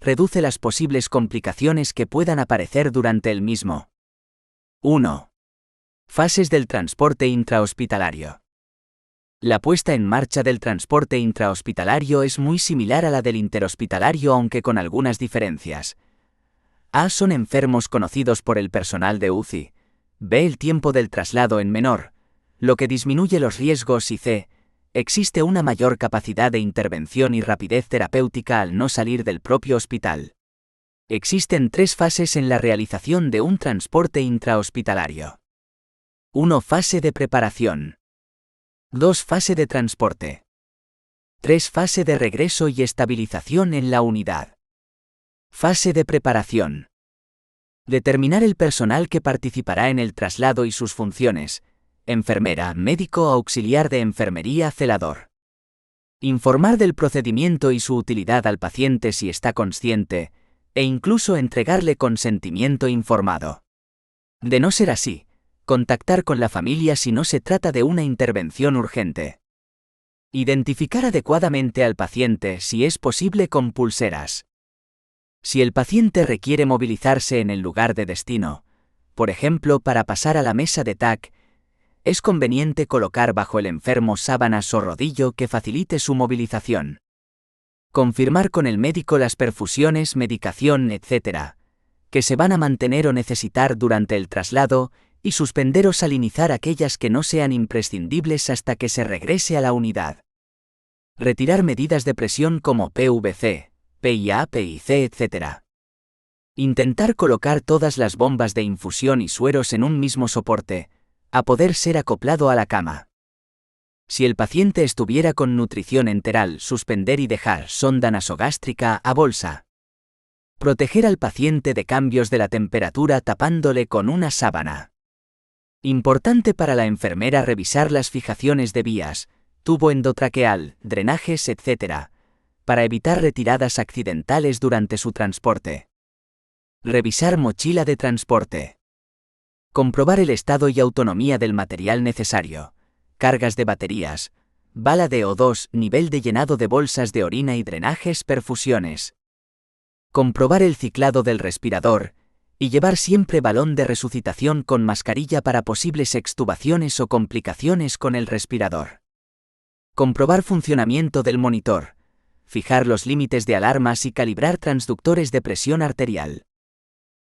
[SPEAKER 3] reduce las posibles complicaciones que puedan aparecer durante el mismo. 1. Fases del transporte intrahospitalario. La puesta en marcha del transporte intrahospitalario es muy similar a la del interhospitalario, aunque con algunas diferencias. A. Son enfermos conocidos por el personal de UCI. B. El tiempo del traslado en menor, lo que disminuye los riesgos, y C. Existe una mayor capacidad de intervención y rapidez terapéutica al no salir del propio hospital. Existen 3 fases en la realización de un transporte intrahospitalario. 1. Fase de preparación. 2. Fase de transporte. 3. Fase de regreso y estabilización en la unidad. Fase de preparación. Determinar el personal que participará en el traslado y sus funciones: enfermera, médico auxiliar de enfermería, celador. Informar del procedimiento y su utilidad al paciente si está consciente, e incluso entregarle consentimiento informado. De no ser así, contactar con la familia si no se trata de una intervención urgente. Identificar adecuadamente al paciente si es posible con pulseras. Si el paciente requiere movilizarse en el lugar de destino, por ejemplo para pasar a la mesa de TAC, es conveniente colocar bajo el enfermo sábanas o rodillo que facilite su movilización. Confirmar con el médico las perfusiones, medicación, etc., que se van a mantener o necesitar durante el traslado, y suspender o salinizar aquellas que no sean imprescindibles hasta que se regrese a la unidad. Retirar medidas de presión como PVC, PIA, PIC, etc. Intentar colocar todas las bombas de infusión y sueros en un mismo soporte, a poder ser acoplado a la cama. Si el paciente estuviera con nutrición enteral, suspender y dejar sonda nasogástrica a bolsa. Proteger al paciente de cambios de la temperatura tapándole con una sábana. Importante para la enfermera revisar las fijaciones de vías, tubo endotraqueal, drenajes, etc., para evitar retiradas accidentales durante su transporte. Revisar mochila de transporte. Comprobar el estado y autonomía del material necesario, cargas de baterías, bala de O2, nivel de llenado de bolsas de orina y drenajes, perfusiones. Comprobar el ciclado del respirador, y llevar siempre balón de resucitación con mascarilla para posibles extubaciones o complicaciones con el respirador. Comprobar funcionamiento del monitor, fijar los límites de alarmas y calibrar transductores de presión arterial.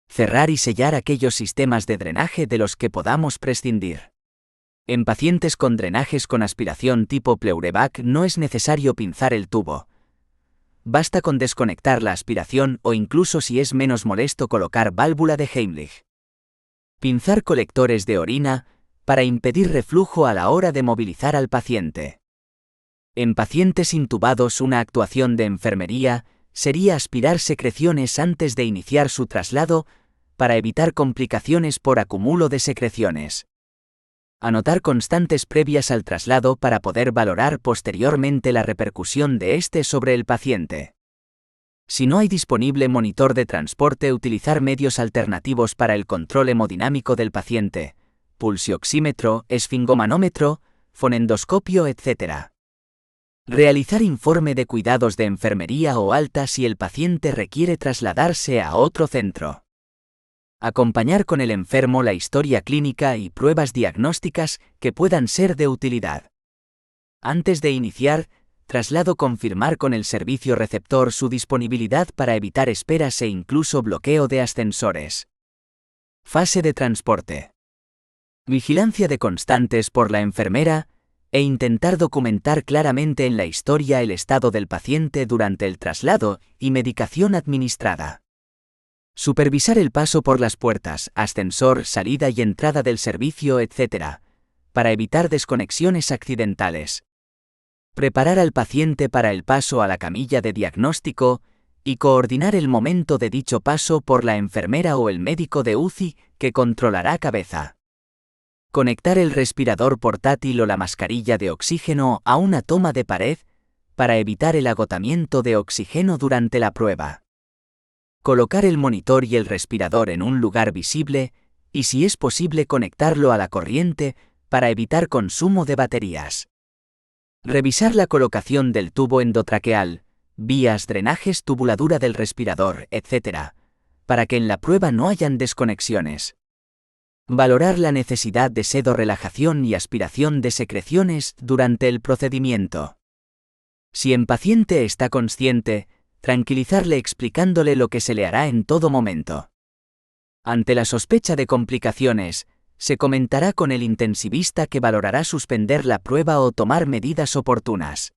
[SPEAKER 3] Cerrar y sellar aquellos sistemas de drenaje de los que podamos prescindir. En pacientes con drenajes con aspiración tipo Pleurevac no es necesario pinzar el tubo. Basta con desconectar la aspiración o incluso si es menos molesto colocar válvula de Heimlich. Pinzar colectores de orina, para impedir reflujo a la hora de movilizar al paciente. En pacientes intubados una actuación de enfermería sería aspirar secreciones antes de iniciar su traslado, para evitar complicaciones por acumulo de secreciones. Anotar constantes previas al traslado para poder valorar posteriormente la repercusión de este sobre el paciente. Si no hay disponible monitor de transporte, utilizar medios alternativos para el control hemodinámico del paciente, pulsioxímetro, esfingomanómetro, fonendoscopio, etc. Realizar informe de cuidados de enfermería o alta si el paciente requiere trasladarse a otro centro. Acompañar con el enfermo la historia clínica y pruebas diagnósticas que puedan ser de utilidad. Antes de iniciar traslado, confirmar con el servicio receptor su disponibilidad para evitar esperas e incluso bloqueo de ascensores. Fase de transporte. Vigilancia de constantes por la enfermera, e intentar documentar claramente en la historia el estado del paciente durante el traslado y medicación administrada. Supervisar el paso por las puertas, ascensor, salida y entrada del servicio, etc., para evitar desconexiones accidentales. Preparar al paciente para el paso a la camilla de diagnóstico, y coordinar el momento de dicho paso por la enfermera o el médico de UCI que controlará cabeza. Conectar el respirador portátil o la mascarilla de oxígeno a una toma de pared, para evitar el agotamiento de oxígeno durante la prueba. Colocar el monitor y el respirador en un lugar visible, y si es posible conectarlo a la corriente, para evitar consumo de baterías. Revisar la colocación del tubo endotraqueal, vías, drenajes, tubuladura del respirador, etc., para que en la prueba no hayan desconexiones. Valorar la necesidad de sedorelajación y aspiración de secreciones durante el procedimiento. Si el paciente está consciente, tranquilizarle explicándole lo que se le hará en todo momento. Ante la sospecha de complicaciones, se comentará con el intensivista que valorará suspender la prueba o tomar medidas oportunas.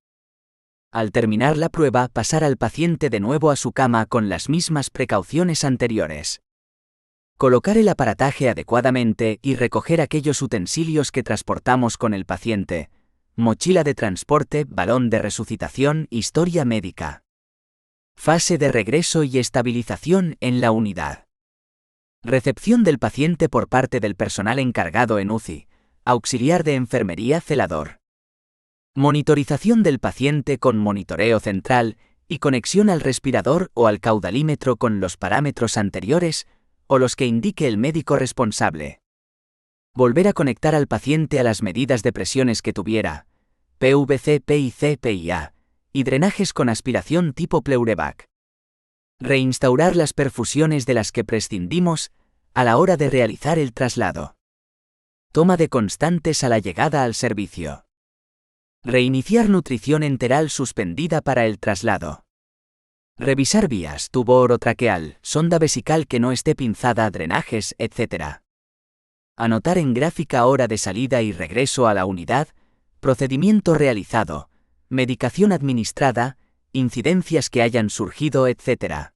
[SPEAKER 3] Al terminar la prueba, pasar al paciente de nuevo a su cama con las mismas precauciones anteriores. Colocar el aparataje adecuadamente y recoger aquellos utensilios que transportamos con el paciente, mochila de transporte, balón de resucitación, historia médica. Fase de regreso y estabilización en la unidad. Recepción del paciente por parte del personal encargado en UCI, auxiliar de enfermería celador. Monitorización del paciente con monitoreo central y conexión al respirador o al caudalímetro con los parámetros anteriores o los que indique el médico responsable. Volver a conectar al paciente a las medidas de presiones que tuviera, PVC, PIC, PIA, y drenajes con aspiración tipo Pleurevac. Reinstaurar las perfusiones de las que prescindimos a la hora de realizar el traslado. Toma de constantes a la llegada al servicio. Reiniciar nutrición enteral suspendida para el traslado. Revisar vías, tubo orotraqueal, sonda vesical que no esté pinzada, drenajes, etc. Anotar en gráfica hora de salida y regreso a la unidad, procedimiento realizado, medicación administrada, incidencias que hayan surgido, etc.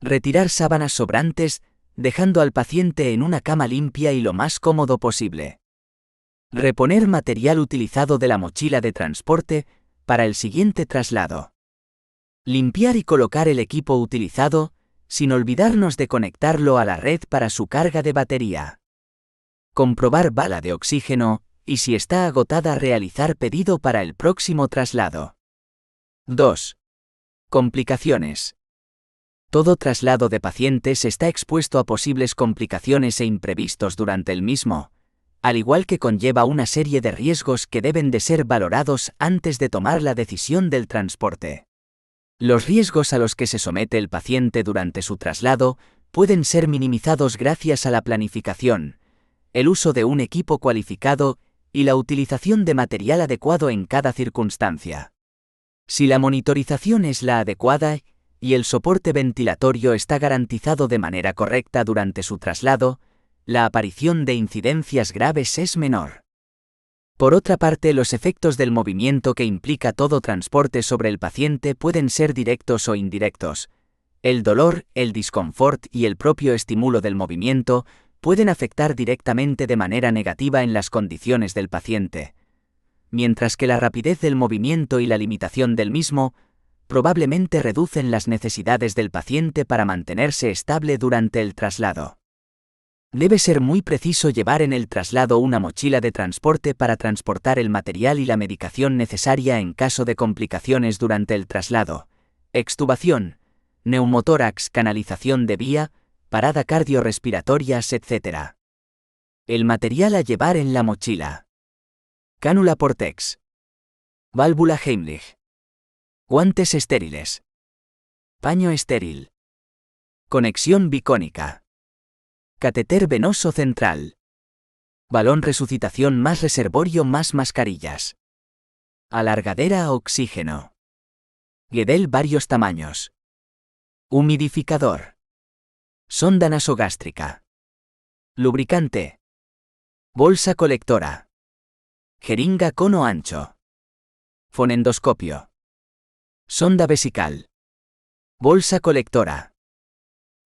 [SPEAKER 3] Retirar sábanas sobrantes, dejando al paciente en una cama limpia y lo más cómodo posible. Reponer material utilizado de la mochila de transporte para el siguiente traslado. Limpiar y colocar el equipo utilizado, sin olvidarnos de conectarlo a la red para su carga de batería. Comprobar bala de oxígeno, y si está agotada realizar pedido para el próximo traslado. 2. Complicaciones. Todo traslado de pacientes está expuesto a posibles complicaciones e imprevistos durante el mismo, al igual que conlleva una serie de riesgos que deben de ser valorados antes de tomar la decisión del transporte. Los riesgos a los que se somete el paciente durante su traslado pueden ser minimizados gracias a la planificación, el uso de un equipo cualificado y la utilización de material adecuado en cada circunstancia. Si la monitorización es la adecuada y el soporte ventilatorio está garantizado de manera correcta durante su traslado, la aparición de incidencias graves es menor. Por otra parte, los efectos del movimiento que implica todo transporte sobre el paciente pueden ser directos o indirectos. El dolor, el disconfort y el propio estímulo del movimiento pueden afectar directamente de manera negativa en las condiciones del paciente, mientras que la rapidez del movimiento y la limitación del mismo probablemente reducen las necesidades del paciente para mantenerse estable durante el traslado. Debe ser muy preciso llevar en el traslado una mochila de transporte para transportar el material y la medicación necesaria en caso de complicaciones durante el traslado, extubación, neumotórax, canalización de vía, parada cardiorrespiratorias, etc. El material a llevar en la mochila. Cánula Portex. Válvula Heimlich. Guantes estériles. Paño estéril. Conexión bicónica. Catéter venoso central. Balón resucitación más reservorio más mascarillas. Alargadera a oxígeno. Guedel varios tamaños. Humidificador. Sonda nasogástrica. Lubricante. Bolsa colectora. Jeringa cono ancho. Fonendoscopio. Sonda vesical. Bolsa colectora.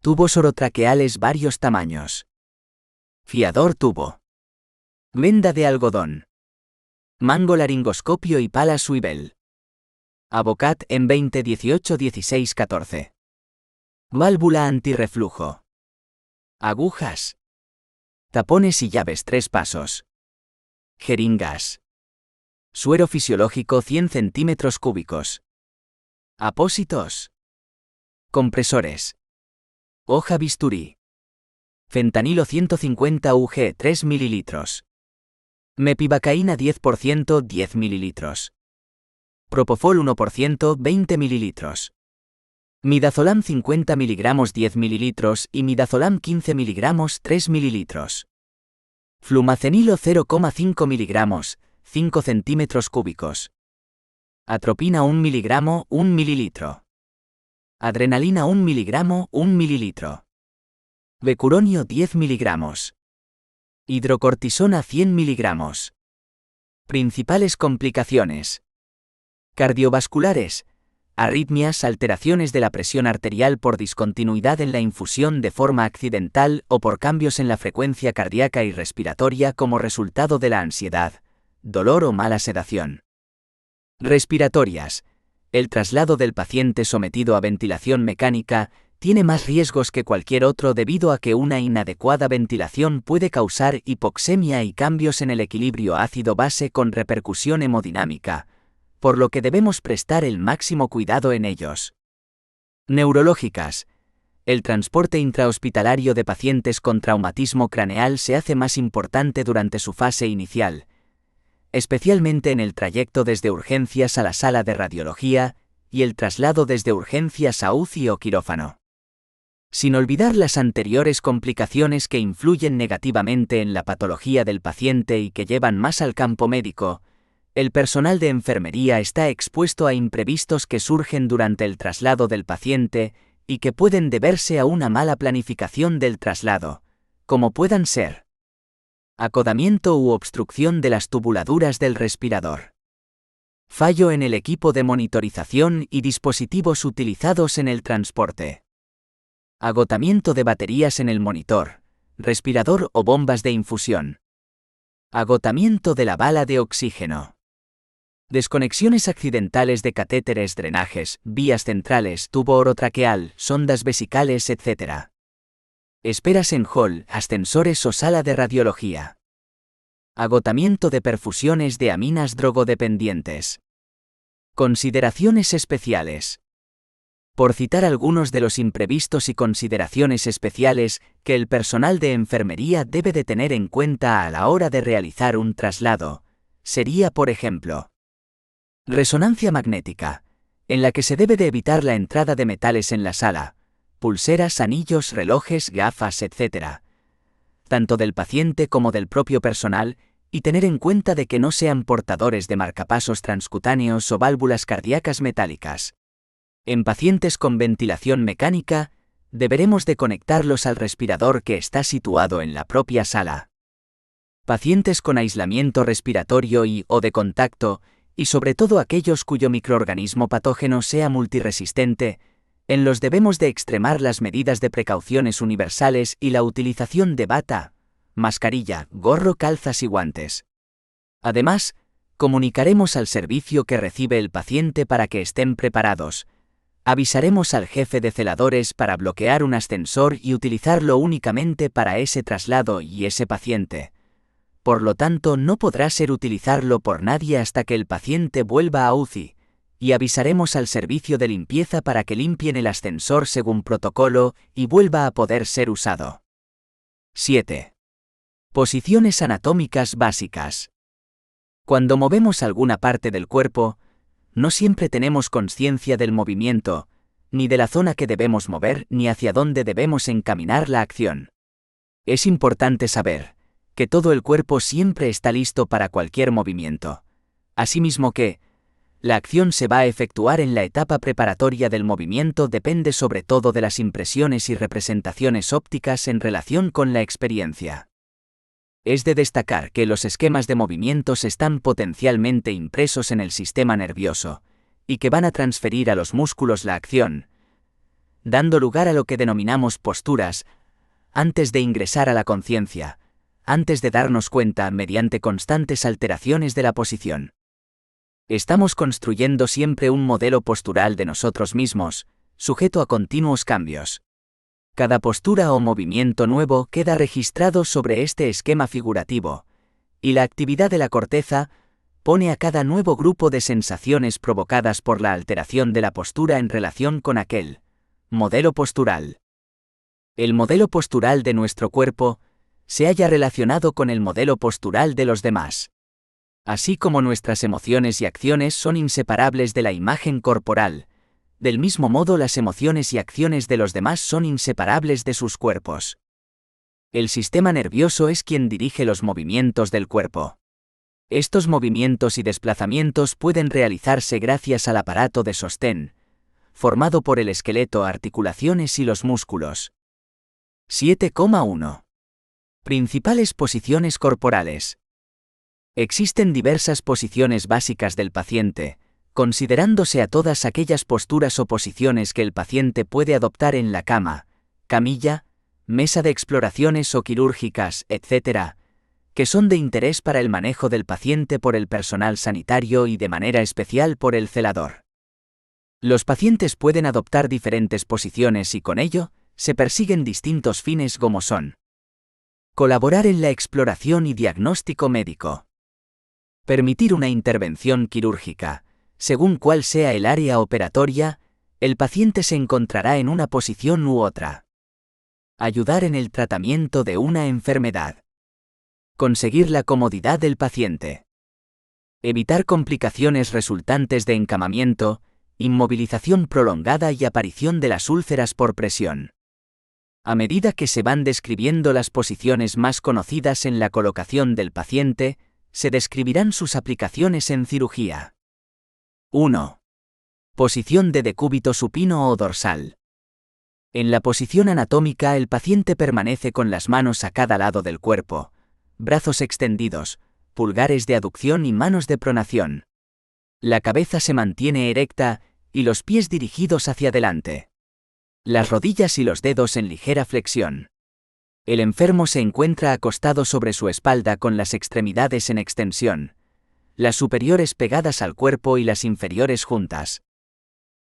[SPEAKER 3] Tubos orotraqueales varios tamaños. Fiador tubo. Venda de algodón. Mango laringoscopio y pala Swivel. Avocat en 2018-16-14. Válvula antirreflujo. Agujas. Tapones y llaves 3 pasos. Jeringas. Suero fisiológico 100 centímetros cúbicos. Apósitos. Compresores. Hoja bisturí. Fentanilo 150 UG 3 ml. Mepivacaína 10% 10 ml. Propofol 1% 20 ml. Midazolam 50 mg 10 ml y midazolam 15 mg 3 ml. Flumacenilo 0,5 mg 5 centímetros cúbicos. Atropina 1 mg 1 ml. Adrenalina 1 mg 1 ml. Becuronio 10 mg. Hidrocortisona 100 mg. Principales complicaciones. Cardiovasculares. Arritmias, alteraciones de la presión arterial por discontinuidad en la infusión de forma accidental o por cambios en la frecuencia cardíaca y respiratoria como resultado de la ansiedad, dolor o mala sedación. Respiratorias. El traslado del paciente sometido a ventilación mecánica tiene más riesgos que cualquier otro debido a que una inadecuada ventilación puede causar hipoxemia y cambios en el equilibrio ácido-base con repercusión hemodinámica, por lo que debemos prestar el máximo cuidado en ellos. Neurológicas. El transporte intrahospitalario de pacientes con traumatismo craneal se hace más importante durante su fase inicial, especialmente en el trayecto desde urgencias a la sala de radiología y el traslado desde urgencias a UCI o quirófano. Sin olvidar las anteriores complicaciones que influyen negativamente en la patología del paciente y que llevan más al campo médico, el personal de enfermería está expuesto a imprevistos que surgen durante el traslado del paciente y que pueden deberse a una mala planificación del traslado, como puedan ser acodamiento u obstrucción de las tubuladuras del respirador, fallo en el equipo de monitorización y dispositivos utilizados en el transporte, agotamiento de baterías en el monitor, respirador o bombas de infusión, agotamiento de la bala de oxígeno, desconexiones accidentales de catéteres, drenajes, vías centrales, tubo orotraqueal, sondas vesicales, etc. Esperas en hall, ascensores o sala de radiología. Agotamiento de perfusiones de aminas drogodependientes. Consideraciones especiales. Por citar algunos de los imprevistos y consideraciones especiales que el personal de enfermería debe de tener en cuenta a la hora de realizar un traslado, sería, por ejemplo, resonancia magnética, en la que se debe de evitar la entrada de metales en la sala, pulseras, anillos, relojes, gafas, etc., tanto del paciente como del propio personal, y tener en cuenta de que no sean portadores de marcapasos transcutáneos o válvulas cardíacas metálicas. En pacientes con ventilación mecánica, deberemos de conectarlos al respirador que está situado en la propia sala. Pacientes con aislamiento respiratorio o de contacto, y sobre todo aquellos cuyo microorganismo patógeno sea multiresistente, en los debemos de extremar las medidas de precauciones universales y la utilización de bata, mascarilla, gorro, calzas y guantes. Además, comunicaremos al servicio que recibe el paciente para que estén preparados. Avisaremos al jefe de celadores para bloquear un ascensor y utilizarlo únicamente para ese traslado y ese paciente. Por lo tanto, no podrá ser utilizarlo por nadie hasta que el paciente vuelva a UCI, y avisaremos al servicio de limpieza para que limpien el ascensor según protocolo y vuelva a poder ser usado. 7. Posiciones anatómicas básicas. Cuando movemos alguna parte del cuerpo, no siempre tenemos conciencia del movimiento, ni de la zona que debemos mover, ni hacia dónde debemos encaminar la acción. Es importante saber que todo el cuerpo siempre está listo para cualquier movimiento. Asimismo que la acción se va a efectuar en la etapa preparatoria del movimiento depende sobre todo de las impresiones y representaciones ópticas en relación con la experiencia. Es de destacar que los esquemas de movimientos están potencialmente impresos en el sistema nervioso, y que van a transferir a los músculos la acción, dando lugar a lo que denominamos posturas, antes de ingresar a la conciencia, antes de darnos cuenta mediante constantes alteraciones de la posición. Estamos construyendo siempre un modelo postural de nosotros mismos, sujeto a continuos cambios. Cada postura o movimiento nuevo queda registrado sobre este esquema figurativo, y la actividad de la corteza pone a cada nuevo grupo de sensaciones provocadas por la alteración de la postura en relación con aquel modelo postural. El modelo postural de nuestro cuerpo se halla relacionado con el modelo postural de los demás. Así como nuestras emociones y acciones son inseparables de la imagen corporal, del mismo modo las emociones y acciones de los demás son inseparables de sus cuerpos. El sistema nervioso es quien dirige los movimientos del cuerpo. Estos movimientos y desplazamientos pueden realizarse gracias al aparato de sostén, formado por el esqueleto, articulaciones y los músculos. 7,1. Principales posiciones corporales. Existen diversas posiciones básicas del paciente, considerándose a todas aquellas posturas o posiciones que el paciente puede adoptar en la cama, camilla, mesa de exploraciones o quirúrgicas, etc., que son de interés para el manejo del paciente por el personal sanitario y de manera especial por el celador. Los pacientes pueden adoptar diferentes posiciones y con ello, se persiguen distintos fines como son: colaborar en la exploración y diagnóstico médico, permitir una intervención quirúrgica. Según cuál sea el área operatoria, el paciente se encontrará en una posición u otra. Ayudar en el tratamiento de una enfermedad. Conseguir la comodidad del paciente. Evitar complicaciones resultantes de encamamiento, inmovilización prolongada y aparición de las úlceras por presión. A medida que se van describiendo las posiciones más conocidas en la colocación del paciente, se describirán sus aplicaciones en cirugía. 1. Posición de decúbito supino o dorsal. En la posición anatómica el paciente permanece con las manos a cada lado del cuerpo, brazos extendidos, pulgares de aducción y manos de pronación. La cabeza se mantiene erecta y los pies dirigidos hacia adelante. Las rodillas y los dedos en ligera flexión. El enfermo se encuentra acostado sobre su espalda con las extremidades en extensión, las superiores pegadas al cuerpo y las inferiores juntas.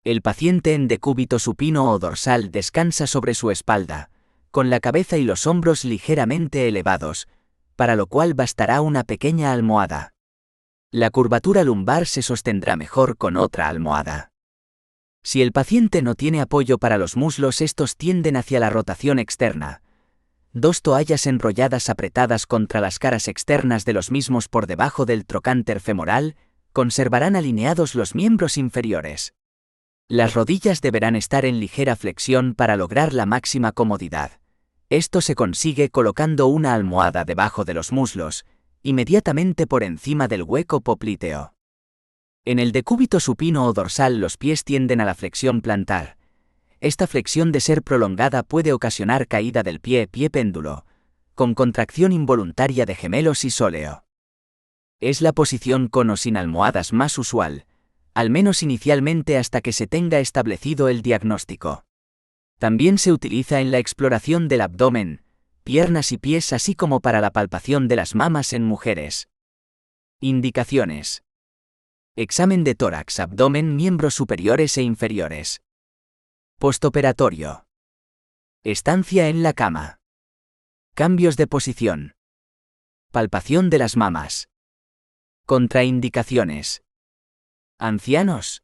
[SPEAKER 3] El paciente en decúbito supino o dorsal descansa sobre su espalda, con la cabeza y los hombros ligeramente elevados, para lo cual bastará una pequeña almohada. La curvatura lumbar se sostendrá mejor con otra almohada. Si el paciente no tiene apoyo para los muslos, estos tienden hacia la rotación externa. 2 toallas enrolladas apretadas contra las caras externas de los mismos por debajo del trocánter femoral conservarán alineados los miembros inferiores. Las rodillas deberán estar en ligera flexión para lograr la máxima comodidad. Esto se consigue colocando una almohada debajo de los muslos, inmediatamente por encima del hueco popliteo. En el decúbito supino o dorsal los pies tienden a la flexión plantar. Esta flexión, de ser prolongada, puede ocasionar caída del pie péndulo, con contracción involuntaria de gemelos y sóleo. Es la posición con o sin almohadas más usual, al menos inicialmente hasta que se tenga establecido el diagnóstico. También se utiliza en la exploración del abdomen, piernas y pies, así como para la palpación de las mamas en mujeres. Indicaciones. Examen de tórax, abdomen, miembros superiores e inferiores. Postoperatorio. Estancia en la cama. Cambios de posición. Palpación de las mamas. Contraindicaciones. Ancianos.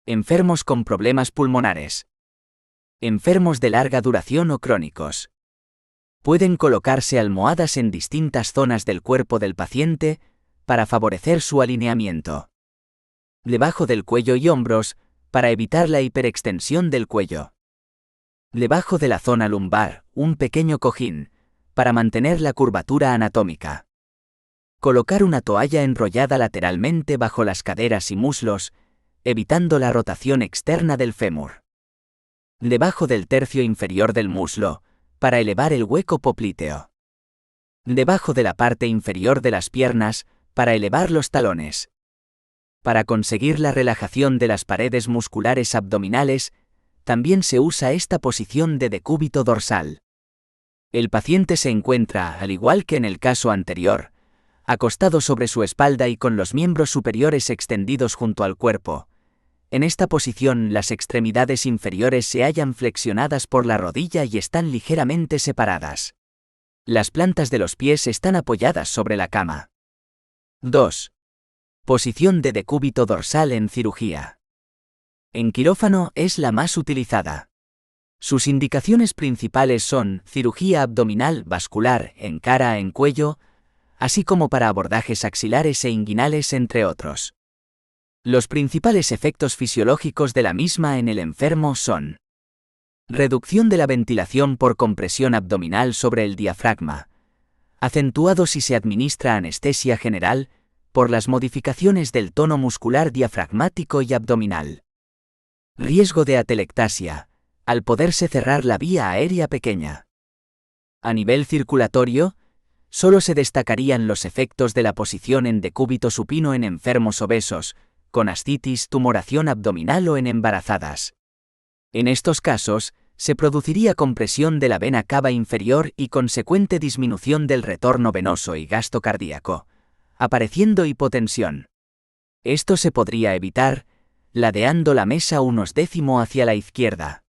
[SPEAKER 3] Enfermos con problemas pulmonares. Enfermos de larga duración o crónicos. Pueden colocarse almohadas en distintas zonas del cuerpo del paciente para favorecer su alineamiento. Debajo del cuello y hombros, para evitar la hiperextensión del cuello. Debajo de la zona lumbar, un pequeño cojín, para mantener la curvatura anatómica. Colocar una toalla enrollada lateralmente bajo las caderas y muslos, evitando la rotación externa del fémur. Debajo del tercio inferior del muslo, para elevar el hueco popliteo. Debajo de la parte inferior de las piernas, para elevar los talones. Para conseguir la relajación de las paredes musculares abdominales, también se usa esta posición de decúbito dorsal. El paciente se encuentra, al igual que en el caso anterior, acostado sobre su espalda y con los miembros superiores extendidos junto al cuerpo. En esta posición, las extremidades inferiores se hallan flexionadas por la rodilla y están ligeramente separadas. Las plantas de los pies están apoyadas sobre la cama. 2. Posición de decúbito dorsal en cirugía. En quirófano es la más utilizada. Sus indicaciones principales son cirugía abdominal, vascular, en cara, en cuello, así como para abordajes axilares e inguinales, entre otros. Los principales efectos fisiológicos de la misma en el enfermo son: reducción de la ventilación por compresión abdominal sobre el diafragma, acentuado si se administra anestesia general, por las modificaciones del tono muscular diafragmático y abdominal. Riesgo de atelectasia, al poderse cerrar la vía aérea pequeña. A nivel circulatorio, solo se destacarían los efectos de la posición en decúbito supino en enfermos obesos, con ascitis, tumoración abdominal o en embarazadas. En estos casos, se produciría compresión de la vena cava inferior y consecuente disminución del retorno venoso y gasto cardíaco, apareciendo hipotensión. Esto se podría evitar ladeando la mesa unos décimo hacia la izquierda.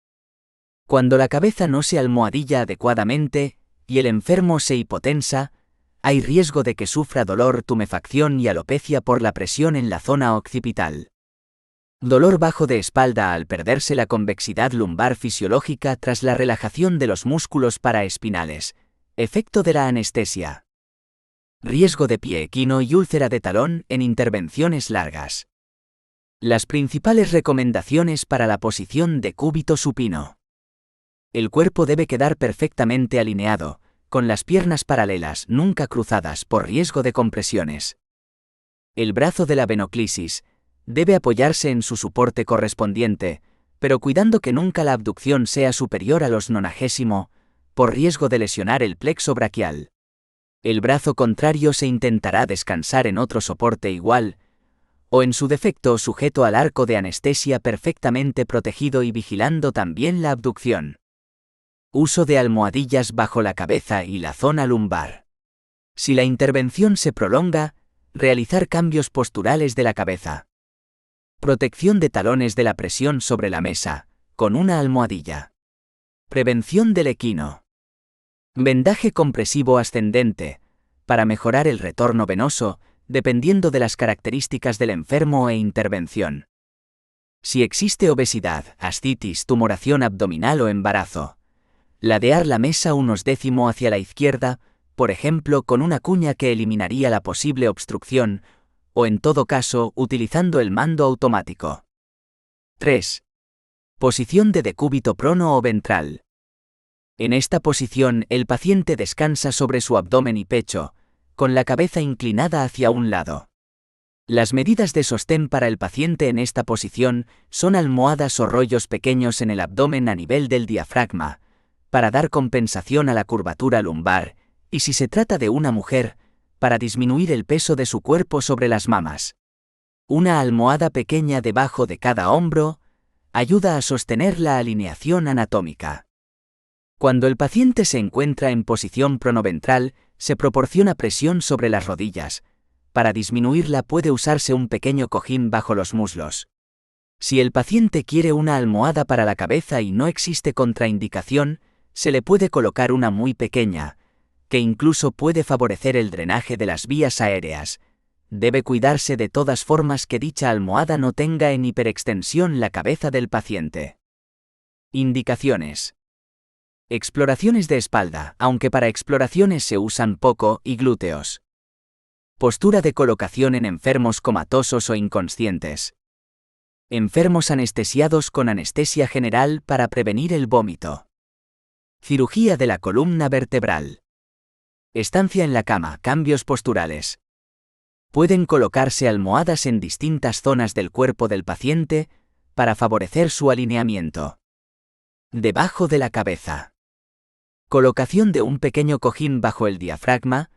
[SPEAKER 3] Cuando la cabeza no se almohadilla adecuadamente y el enfermo se hipotensa, hay riesgo de que sufra dolor, tumefacción y alopecia por la presión en la zona occipital. Dolor bajo de espalda al perderse la convexidad lumbar fisiológica tras la relajación de los músculos paraespinales. Efecto de la anestesia. Riesgo de pie equino y úlcera de talón en intervenciones largas. Las principales recomendaciones para la posición de cúbito supino. El cuerpo debe quedar perfectamente alineado, con las piernas paralelas, nunca cruzadas por riesgo de compresiones. El brazo de la venoclisis debe apoyarse en su soporte correspondiente, pero cuidando que nunca la abducción sea superior a los 90, por riesgo de lesionar el plexo braquial. El brazo contrario se intentará descansar en otro soporte igual, o en su defecto sujeto al arco de anestesia perfectamente protegido y vigilando también la abducción. Uso de almohadillas bajo la cabeza y la zona lumbar. Si la intervención se prolonga, realizar cambios posturales de la cabeza. Protección de talones de la presión sobre la mesa, con una almohadilla. Prevención del equino. Vendaje compresivo ascendente, para mejorar el retorno venoso, dependiendo de las características del enfermo e intervención. Si existe obesidad, ascitis, tumoración abdominal o embarazo, ladear la mesa unos décimo hacia la izquierda, por ejemplo con una cuña que eliminaría la posible obstrucción, o en todo caso utilizando el mando automático. 3. Posición de decúbito prono o ventral. En esta posición el paciente descansa sobre su abdomen y pecho, con la cabeza inclinada hacia un lado. Las medidas de sostén para el paciente en esta posición son almohadas o rollos pequeños en el abdomen a nivel del diafragma, para dar compensación a la curvatura lumbar, y si se trata de una mujer, para disminuir el peso de su cuerpo sobre las mamas. Una almohada pequeña debajo de cada hombro ayuda a sostener la alineación anatómica. Cuando el paciente se encuentra en posición pronoventral, se proporciona presión sobre las rodillas. Para disminuirla puede usarse un pequeño cojín bajo los muslos. Si el paciente quiere una almohada para la cabeza y no existe contraindicación, se le puede colocar una muy pequeña, que incluso puede favorecer el drenaje de las vías aéreas. Debe cuidarse de todas formas que dicha almohada no tenga en hiperextensión la cabeza del paciente. Indicaciones. Exploraciones de espalda, aunque para exploraciones se usan poco, y glúteos. Postura de colocación en enfermos comatosos o inconscientes. Enfermos anestesiados con anestesia general para prevenir el vómito. Cirugía de la columna vertebral. Estancia en la cama, cambios posturales. Pueden colocarse almohadas en distintas zonas del cuerpo del paciente para favorecer su alineamiento. Debajo de la cabeza. Colocación de un pequeño cojín bajo el diafragma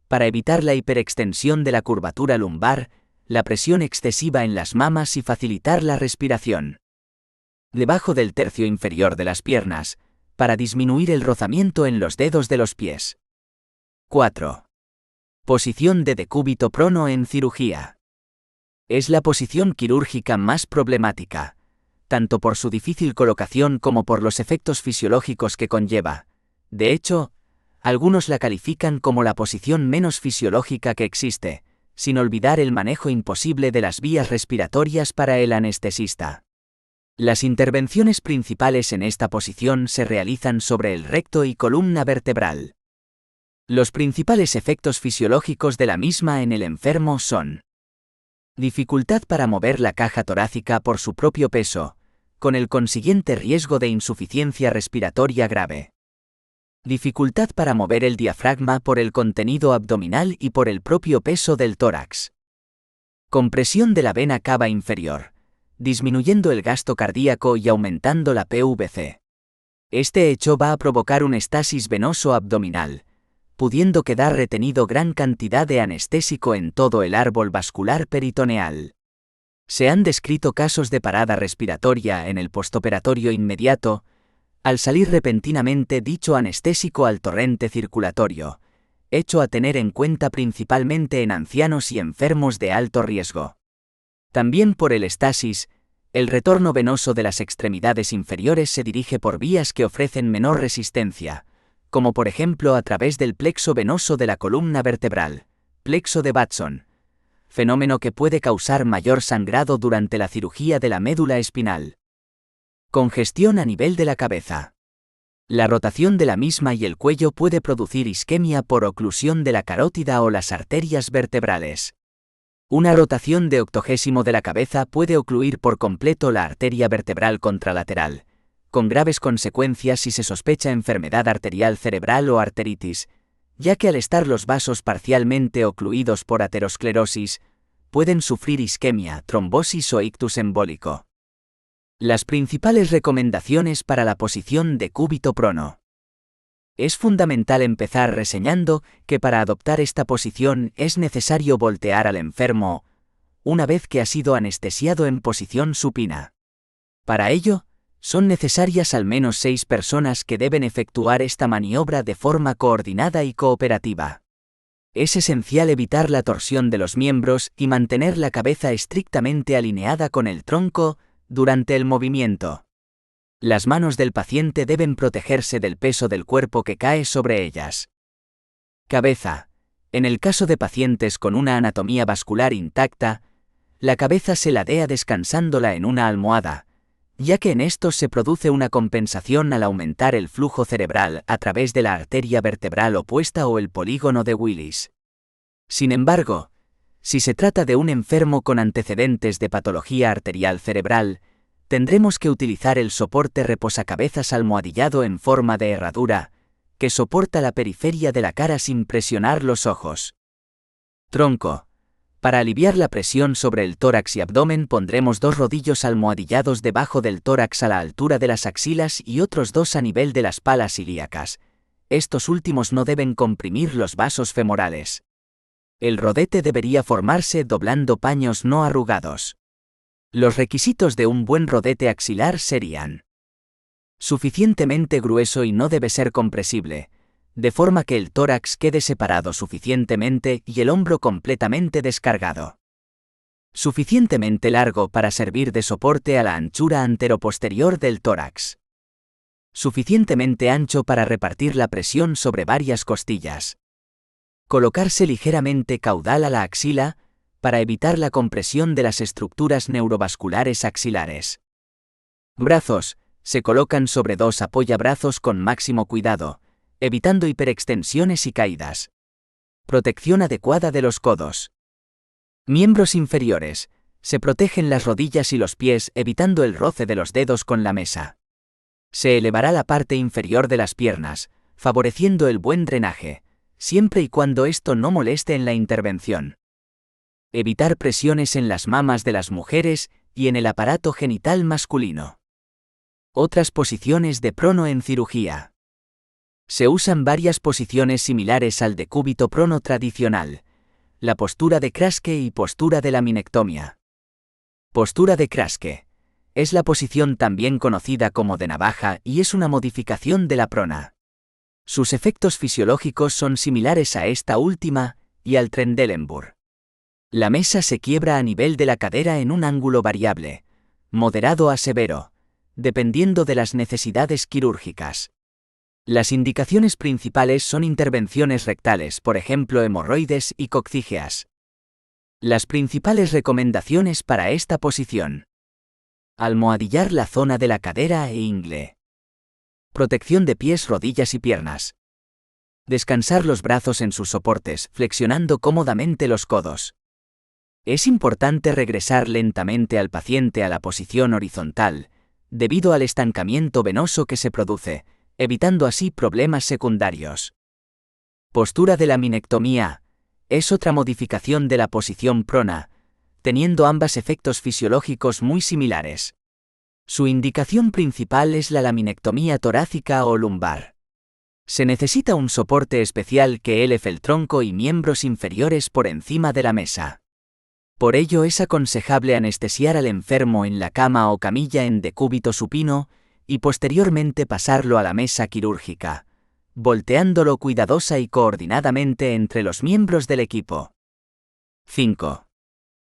[SPEAKER 3] para evitar la hiperextensión de la curvatura lumbar, la presión excesiva en las mamas y facilitar la respiración. Debajo del tercio inferior de las piernas, para disminuir el rozamiento en los dedos de los pies. 4. Posición de decúbito prono en cirugía. Es la posición quirúrgica más problemática, tanto por su difícil colocación como por los efectos fisiológicos que conlleva. De hecho, algunos la califican como la posición menos fisiológica que existe, sin olvidar el manejo imposible de las vías respiratorias para el anestesista. Las intervenciones principales en esta posición se realizan sobre el recto y columna vertebral. Los principales efectos fisiológicos de la misma en el enfermo son: dificultad para mover la caja torácica por su propio peso, con el consiguiente riesgo de insuficiencia respiratoria grave. Dificultad para mover el diafragma por el contenido abdominal y por el propio peso del tórax. Compresión de la vena cava inferior, disminuyendo el gasto cardíaco y aumentando la PVC. Este hecho va a provocar un estasis venoso abdominal, pudiendo quedar retenido gran cantidad de anestésico en todo el árbol vascular peritoneal. Se han descrito casos de parada respiratoria en el postoperatorio inmediato, al salir repentinamente dicho anestésico al torrente circulatorio, hecho a tener en cuenta principalmente en ancianos y enfermos de alto riesgo. También por el estasis, El retorno venoso de las extremidades inferiores se dirige por vías que ofrecen menor resistencia, como por ejemplo a través del plexo venoso de la columna vertebral, plexo de Batson, fenómeno que puede causar mayor sangrado durante la cirugía de la médula espinal. Congestión a nivel de la cabeza. La rotación de la misma y el cuello puede producir isquemia por oclusión de la carótida o las arterias vertebrales. Una rotación de octogésimo de la cabeza puede ocluir por completo la arteria vertebral contralateral, con graves consecuencias si se sospecha enfermedad arterial cerebral o arteritis, ya que al estar los vasos parcialmente ocluidos por aterosclerosis, pueden sufrir isquemia, trombosis o ictus embólico. Las principales recomendaciones para la posición de cúbito prono. Es fundamental empezar reseñando que para adoptar esta posición es necesario voltear al enfermo, una vez que ha sido anestesiado en posición supina. Para ello, son necesarias al menos 6 personas que deben efectuar esta maniobra de forma coordinada y cooperativa. Es esencial evitar la torsión de los miembros y mantener la cabeza estrictamente alineada con el tronco durante el movimiento. Las manos del paciente deben protegerse del peso del cuerpo que cae sobre ellas. Cabeza. En el caso de pacientes con una anatomía vascular intacta, la cabeza se ladea descansándola en una almohada, ya que en estos se produce una compensación al aumentar el flujo cerebral a través de la arteria vertebral opuesta o el polígono de Willis. Sin embargo, si se trata de un enfermo con antecedentes de patología arterial cerebral, tendremos que utilizar el soporte reposacabezas almohadillado en forma de herradura, que soporta la periferia de la cara sin presionar los ojos. Tronco. Para aliviar la presión sobre el tórax y abdomen pondremos 2 rodillos almohadillados debajo del tórax a la altura de las axilas y otros 2 a nivel de las palas ilíacas. Estos últimos no deben comprimir los vasos femorales. El rodete debería formarse doblando paños no arrugados. Los requisitos de un buen rodete axilar serían: suficientemente grueso y no debe ser compresible, de forma que el tórax quede separado suficientemente y el hombro completamente descargado. Suficientemente largo para servir de soporte a la anchura anteroposterior del tórax. Suficientemente ancho para repartir la presión sobre varias costillas. Colocarse ligeramente caudal a la axila, para evitar la compresión de las estructuras neurovasculares axilares. Brazos. Se colocan sobre 2 apoyabrazos con máximo cuidado, evitando hiperextensiones y caídas. Protección adecuada de los codos. Miembros inferiores. Se protegen las rodillas y los pies evitando el roce de los dedos con la mesa. Se elevará la parte inferior de las piernas, favoreciendo el buen drenaje, siempre y cuando esto no moleste en la intervención. Evitar presiones en las mamas de las mujeres y en el aparato genital masculino. Otras posiciones de prono en cirugía. Se usan varias posiciones similares al decúbito prono tradicional, la postura de Kraske y postura de laminectomía. Postura de Kraske. Es la posición también conocida como de navaja y es una modificación de la prona. Sus efectos fisiológicos son similares a esta última y al Trendelenburg. La mesa se quiebra a nivel de la cadera en un ángulo variable, moderado a severo, dependiendo de las necesidades quirúrgicas. Las indicaciones principales son intervenciones rectales, por ejemplo hemorroides y coccígeas. Las principales recomendaciones para esta posición. Almohadillar la zona de la cadera e ingle. Protección de pies, rodillas y piernas. Descansar los brazos en sus soportes, flexionando cómodamente los codos. Es importante regresar lentamente al paciente a la posición horizontal, debido al estancamiento venoso que se produce, evitando así problemas secundarios. Postura de laminectomía. Es otra modificación de la posición prona, teniendo ambas efectos fisiológicos muy similares. Su indicación principal es la laminectomía torácica o lumbar. Se necesita un soporte especial que eleve el tronco y miembros inferiores por encima de la mesa. Por ello es aconsejable anestesiar al enfermo en la cama o camilla en decúbito supino y posteriormente pasarlo a la mesa quirúrgica, volteándolo cuidadosa y coordinadamente entre los miembros del equipo. 5.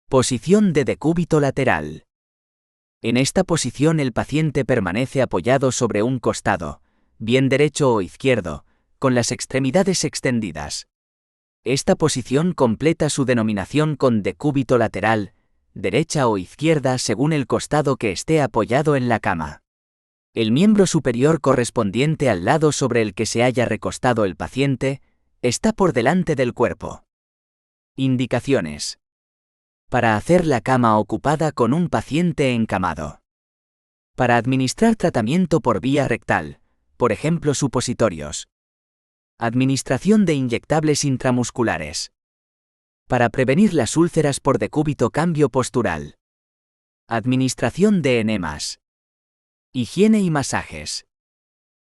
[SPEAKER 3] Posición de decúbito lateral. En esta posición el paciente permanece apoyado sobre un costado, bien derecho o izquierdo, con las extremidades extendidas. Esta posición completa su denominación con decúbito lateral, derecha o izquierda según el costado que esté apoyado en la cama. El miembro superior correspondiente al lado sobre el que se haya recostado el paciente está por delante del cuerpo. Indicaciones. Para hacer la cama ocupada con un paciente encamado. Para administrar tratamiento por vía rectal, por ejemplo supositorios. Administración de inyectables intramusculares. Para prevenir las úlceras por decúbito cambio postural. Administración de enemas. Higiene y masajes.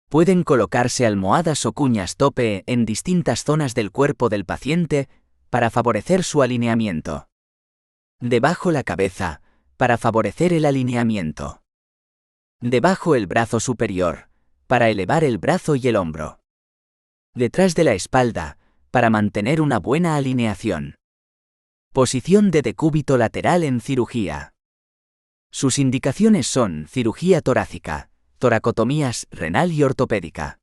[SPEAKER 3] Pueden colocarse almohadas o cuñas tope en distintas zonas del cuerpo del paciente para favorecer su alineamiento. Debajo la cabeza, para favorecer el alineamiento. Debajo el brazo superior, para elevar el brazo y el hombro. Detrás de la espalda, para mantener una buena alineación. Posición de decúbito lateral en cirugía. Sus indicaciones son cirugía torácica, toracotomías renal y ortopédica.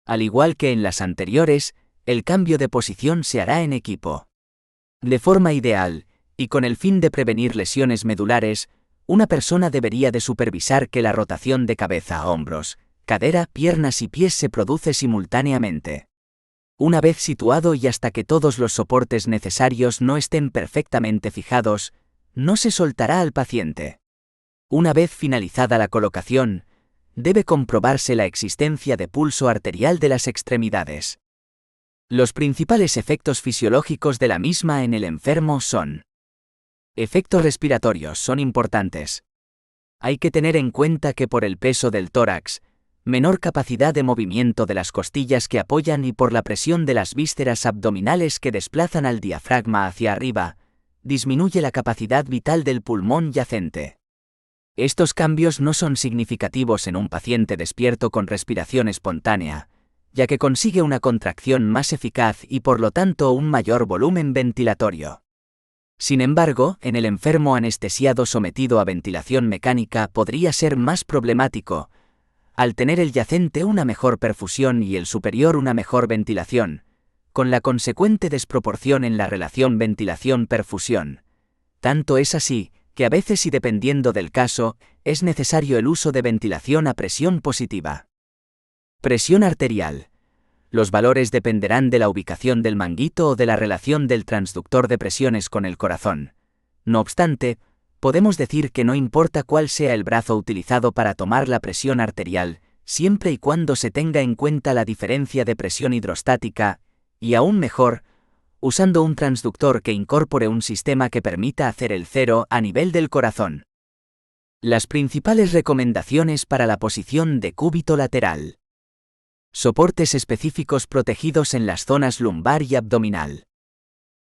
[SPEAKER 3] Al igual que en las anteriores, el cambio de posición se hará en equipo. De forma ideal, y con el fin de prevenir lesiones medulares, una persona debería de supervisar que la rotación de cabeza a hombros, cadera, piernas y pies se produce simultáneamente. Una vez situado y hasta que todos los soportes necesarios no estén perfectamente fijados, no se soltará al paciente. Una vez finalizada la colocación, debe comprobarse la existencia de pulso arterial de las extremidades. Los principales efectos fisiológicos de la misma en el enfermo son: efectos respiratorios son importantes. Hay que tener en cuenta que por el peso del tórax, menor capacidad de movimiento de las costillas que apoyan y por la presión de las vísceras abdominales que desplazan al diafragma hacia arriba, disminuye la capacidad vital del pulmón yacente. Estos cambios no son significativos en un paciente despierto con respiración espontánea, ya que consigue una contracción más eficaz y por lo tanto un mayor volumen ventilatorio. Sin embargo, en el enfermo anestesiado sometido a ventilación mecánica podría ser más problemático, al tener el yacente una mejor perfusión y el superior una mejor ventilación, con la consecuente desproporción en la relación ventilación-perfusión. Tanto es así, que a veces y dependiendo del caso, es necesario el uso de ventilación a presión positiva. Presión arterial. Los valores dependerán de la ubicación del manguito o de la relación del transductor de presiones con el corazón. No obstante, podemos decir que no importa cuál sea el brazo utilizado para tomar la presión arterial, siempre y cuando se tenga en cuenta la diferencia de presión hidrostática, y aún mejor, usando un transductor que incorpore un sistema que permita hacer el cero a nivel del corazón. Las principales recomendaciones para la posición decúbito lateral. Soportes específicos protegidos en las zonas lumbar y abdominal.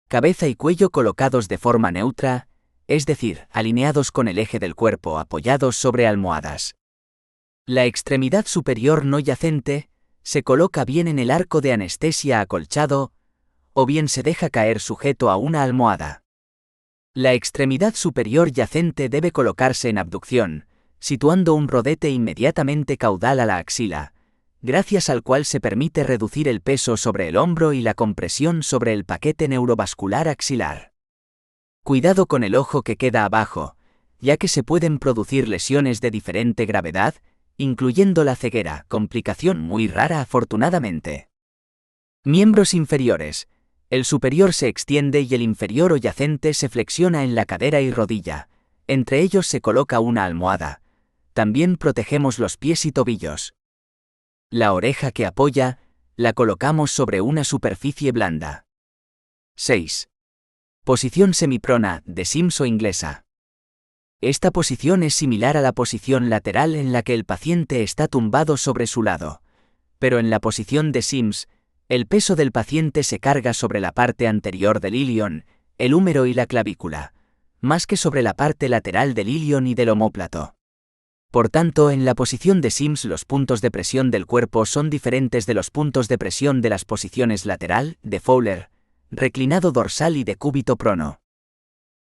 [SPEAKER 3] Cabeza y cuello colocados de forma neutra, es decir, alineados con el eje del cuerpo apoyados sobre almohadas. La extremidad superior no yacente se coloca bien en el arco de anestesia acolchado, o bien se deja caer sujeto a una almohada. La extremidad superior yacente debe colocarse en abducción, situando un rodete inmediatamente caudal a la axila, gracias al cual se permite reducir el peso sobre el hombro y la compresión sobre el paquete neurovascular axilar. Cuidado con el ojo que queda abajo, ya que se pueden producir lesiones de diferente gravedad, incluyendo la ceguera, complicación muy rara afortunadamente. Miembros inferiores. El superior se extiende y el inferior o yacente se flexiona en la cadera y rodilla, entre ellos se coloca una almohada. También protegemos los pies y tobillos. La oreja que apoya, la colocamos sobre una superficie blanda. 6. Posición semiprona, de Sims o inglesa. Esta posición es similar a la posición lateral en la que el paciente está tumbado sobre su lado, pero en la posición de Sims, el peso del paciente se carga sobre la parte anterior del ilion, el húmero y la clavícula, más que sobre la parte lateral del ilion y del omóplato. Por tanto, en la posición de Sims los puntos de presión del cuerpo son diferentes de los puntos de presión de las posiciones lateral, de Fowler, reclinado dorsal y decúbito prono.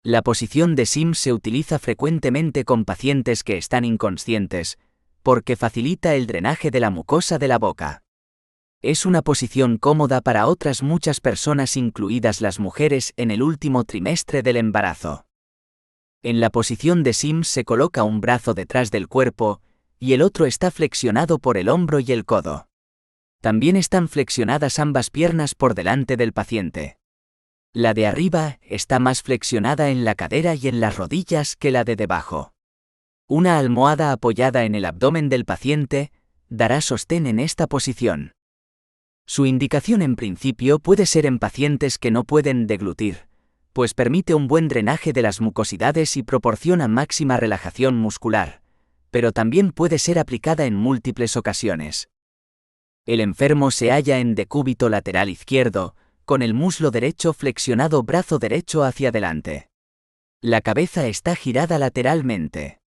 [SPEAKER 3] La posición de Sims se utiliza frecuentemente con pacientes que están inconscientes, porque facilita el drenaje de la mucosa de la boca. Es una posición cómoda para otras muchas personas, incluidas las mujeres en el último trimestre del embarazo. En la posición de Sims se coloca un brazo detrás del cuerpo y el otro está flexionado por el hombro y el codo. También están flexionadas ambas piernas por delante del paciente. La de arriba está más flexionada en la cadera y en las rodillas que la de debajo. Una almohada apoyada en el abdomen del paciente dará sostén en esta posición. Su indicación en principio puede ser en pacientes que no pueden deglutir, pues permite un buen drenaje de las mucosidades y proporciona máxima relajación muscular, pero también puede ser aplicada en múltiples ocasiones. El enfermo se halla en decúbito lateral izquierdo, con el muslo derecho flexionado, brazo derecho hacia adelante. La cabeza está girada lateralmente.